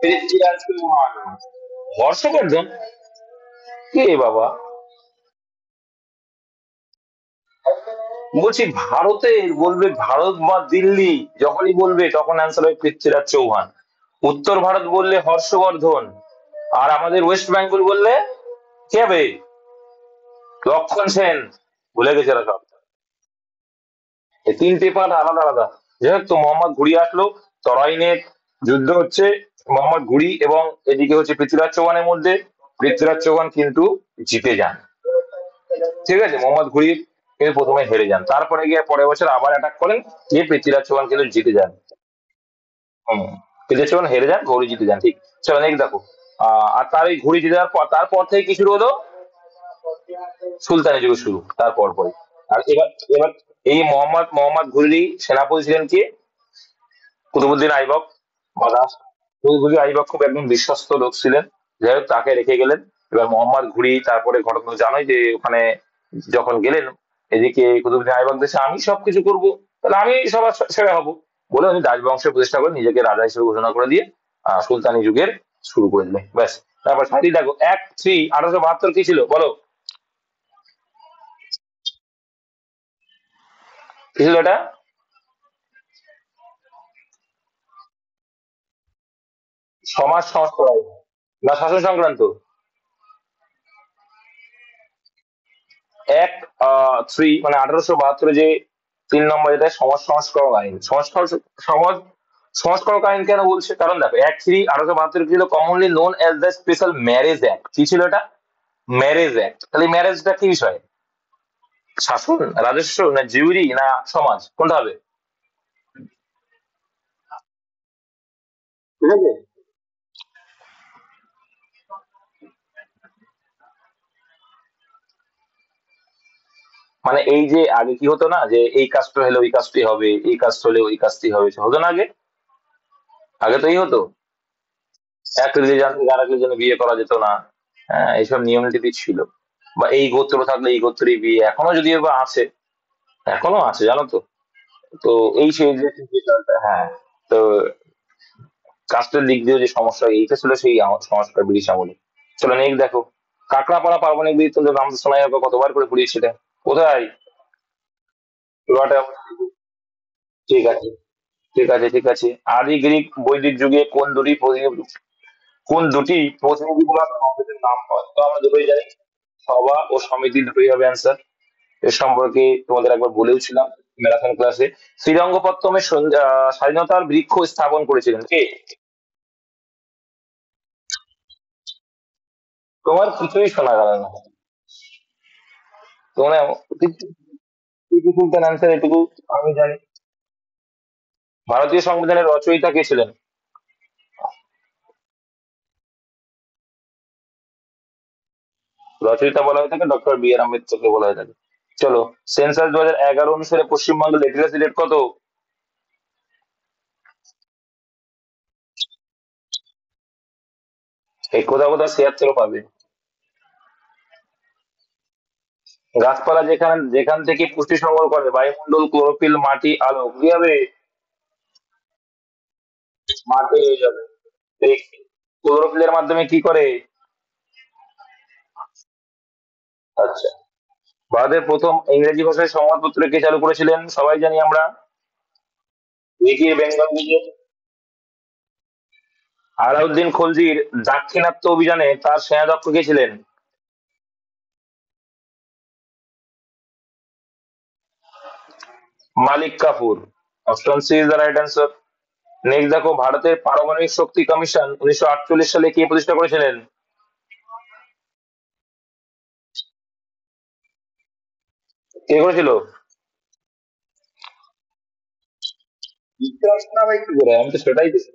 পৃথ্বীরাজ চৌহান। হর্ষবর্ধন? কে বাবা? বলছি ভারতের বলবে, ভারত বা দিল্লি যখনই বলবে তখন অ্যান্সার হবে পৃথ্বীরাজ চৌহান। উত্তর ভারত বললে হর্ষবর্ধন, আর আমাদের ওয়েস্ট বেঙ্গল বললে কে হবে? লক্ষণ সেন। ভুলে গেছে এরা সব। এই তিনটে পার্ট আলাদা আলাদা। যাই হোক, তো মোহাম্মদ ঘুরি আসলো, তরাইনের যুদ্ধ হচ্ছে মোহাম্মদ ঘুরি এবং এদিকে হচ্ছে পৃথ্বীরাজ চৌহানের মধ্যে। পৃথ্বীরাজ চৌহান কিন্তু জিতে যান। ঠিক আছে, মোহাম্মদ ঘুরি কিন্তু প্রথমে হেরে যান, তারপরে গিয়ে পরের বছর আবার অ্যাটাক করেন, গিয়ে পৃথ্বীরাজ চৌহান কিন্তু জিতে যান। হম, পৃথ্বীরাজ চৌহান হেরে যান, ঘুরি জিতে যান। ঠিক। চলো নেক্সট দেখো। আর তার এই ঘুরি জিতে যাওয়ার পর, তারপর থেকে কি শুরু হলো? সুলতানি যুগ শুরু তারপর পরে। আর এবার, এবার এই মোহাম্মদ মোহাম্মদ ঘুরি সেনাপতি ছিলেন কে? কুতুবুদ্দিন আইবক বা দাস। কুতুবুদ্দিন আইবক খুব একদম বিশ্বস্ত লোক ছিলেন। যাই হোক, তাকে রেখে গেলেন। এবার মোহাম্মদ ঘুরি তারপরে ঘটনা জানোই যে ওখানে যখন গেলেন, এদিকে কুতুবুদ্দিন আইবক দেশে আমি সবকিছু করব, তাহলে আমি সবার ছেড়ে হব বলে উনি রাজবংশের প্রতিষ্ঠা করে নিজেকে রাজা হিসেবে ঘোষণা করে দিয়ে সুলতানি যুগের শুরু করে দিলেন, ব্যাস। তারপর সাথী দেখো, 1-3-1872 কি ছিল বলো? কি ছিল এটা? সমাজ সংস্কার আইন না শাসন সংক্রান্ত? 1872 যে 3 নম্বর, এটা সমাজ সংস্কারক আইন। সমাজ সংস্কারক আইন কেন বলছে? কারণ দেখো, 1-3-1872 ছিল commonly known as the special marriage act. কি ছিল এটা? Marriage act. তাহলে ম্যারেজটা কি বিষয়? শাসন, রাজস্ব, না জিউরি, না সমাজ, কোনটা হবে? ঠিক আছে, মানে এই যে আগে কি হতো না, যে এই কাজটা হলে ওই কাজটি হবে, এই কাজ হলে ওই কাজটি হবে, হতো না আগে? আগে তো এই হতো, এক রিলিজন থেকে আরেক রিলিজনে বিয়ে করা যেত না। হ্যাঁ, এইসব নিয়ম নীতি ছিল। বা এই গোত্র থাকলে এই গোত্রেই বিয়ে, এখনো যদিও বা আছে, এখনো আছে জানো তো। তো এই সেই যে situationটা, হ্যাঁ। তো কাস্টের দিক দিয়ে যে সমস্যা, এইটা ছিল সেই সংস্কার ব্রিটিশ আমলে। চলো নেক্সট দেখো। কাকড়াপাড়া পার্বণিক বৃত্তদের নাম তো শোনা যাবে, কতবার করে পড়িয়েছি এটা। কোথায়? চুয়াটা। ঠিক আছে, ঠিক আছে, ঠিক আছে। আদি গ্রিক বৈদিক যুগে কোন দুটি প্রতিনিধিমূলক সমিতির নাম হয়? তো আমরা দুটোই জানি, সভা ও সমিতি, দুটোই হবে অ্যান্সার। এর সম্পর্কে তোমাদের একবার বলেওছিলাম ম্যারাথন ক্লাসে। শ্রীরঙ্গপত্তমের স্বাধীনতার বৃক্ষ স্থাপন করেছিলেন কে? তোমার কিছুই শোনা গেল না। তোমার টিপু সুলতান অ্যান্সার, এটুকু আমি জানি। ভারতীয় সংবিধানের রচয়িতা কে ছিলেন? রচয়িতা বলা হয়ে থাকে ডক্টর বি আর আম্বেদকরকে বলা হয়ে থাকে। চলো, সেন্সাস 2011 অনুসারে পশ্চিমবঙ্গের লিটারেসি রেট কত? এই কোথাও কোথাও 76 পাবে। গাছপালা যেখানে যেখান থেকে পুষ্টি সংগ্রহ করে, বায়ুমণ্ডল, ক্লোরোফিল, মাটি, আলো, কি হবে? মাটি হয়ে যাবে। এই ক্লোরোফিলের মাধ্যমে কি করে? আচ্ছা, ভারতের প্রথম ইংরেজি ভাষায় সংবাদপত্র কে চালু করেছিলেন সবাই জানি আমরা? উইকি বেঙ্গল বিজয়। আলাউদ্দিন খলজির দাক্ষিণাত্য অভিযানে তার সেনাধ্যক্ষ কে ছিলেন? Malik Kafur. Option C is the right answer. Next দেখো, ভারতের পারমাণবিক শক্তি কমিশন 1948 সালে কে প্রতিষ্ঠা করেছিলেন? কে করেছিল? বিক্রম সারাভাই কি করে, আমি তো সেটাই দেখি।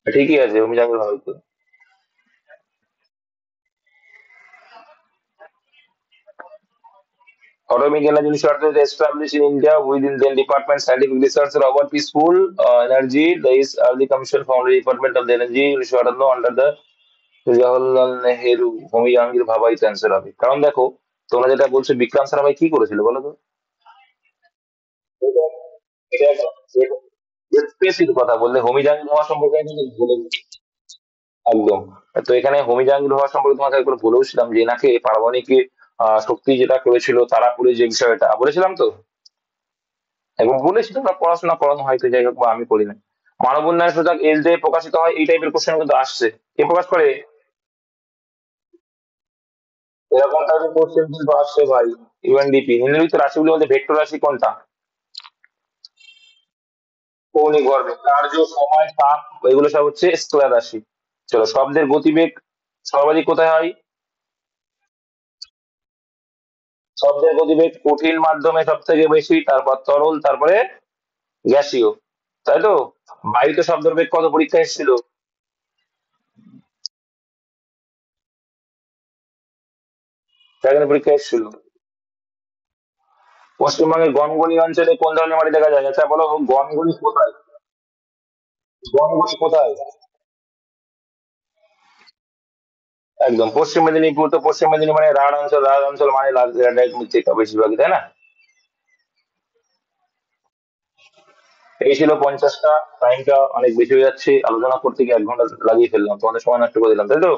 ঠিকই আছে, আমি জানি হয়তো। Atomic Energy Research is established in India within the Department Scientific Research Robert Peaceful Energy. There is early commission from the Department of the Energy 1958 under the Jawaharlal Nehru. হোমি জাহাঙ্গীর ভাবাই ক্যান্সার হবে, কারণ দেখো, তোমরা যেটা বলছো বিক্রম সারাভাই কি করেছিল বলো তো? এটা এটা স্পেসিফিক কথা বললে হোমি জাহাঙ্গীর ভাবা সম্পর্কে আমি কিন্তু বলে দিই। একদম। তো এখানে হোমি জাহাঙ্গীর ভাবা সম্পর্কে তোমাকে একবার বলেওছিলাম যে এনাকে পারমাণবিক শক্তি যেটা করেছিল তারাপুরে, যে বিষয়টা বলেছিলাম তো, এবং বলেছি তোমরা পড়াশোনা করো না হয়তো, যাই হোক, বা আমি করি না। মানব উন্নয়ন সূচক এস ডে প্রকাশিত হয়, এই টাইপের কোশ্চেন কিন্তু আসছে। কে প্রকাশ করে? এরকম টাইপের কোশ্চেন কিন্তু আসছে ভাই। ইউএনডিপি। নিম্নলিখিত রাশিগুলির মধ্যে ভেক্টর রাশি কোনটা? কৌণিক ভরবেগ, কার্য, সময়, তাপ, এগুলো সব হচ্ছে স্কয়ার রাশি। চলো, শব্দের গতিবেগ সর্বাধিক কোথায় হয়? শব্দের গতিবেগ কঠিন মাধ্যমে সব থেকে বেশি, তারপর তরল, তারপরে গ্যাসীয়, তাই তো? বায়ুতে শব্দের বেগ কত পরীক্ষা এসেছিল? সেখানে পরীক্ষা এসেছিল। পশ্চিমবঙ্গের গনগনি অঞ্চলে কোন ধরনের মাটি দেখা যায়? আচ্ছা বলো, গনগনি কোথায়? গনগনি কোথায়? একদম পশ্চিম মেদিনীপুর। তো পশ্চিম মেদিনীপুর মানে রাঢ় অঞ্চল, রাঢ় অঞ্চল মানে ল্যাটেরাইট মৃত্তিকা বেশিরভাগই, তাই না? এই ছিল 50টা। টাইমটা অনেক বেশি হয়ে যাচ্ছে, আলোচনা করতে গিয়ে 1 ঘন্টা লাগিয়ে ফেললাম, তোমাদের সময় নষ্ট করে দিলাম, তাই তো?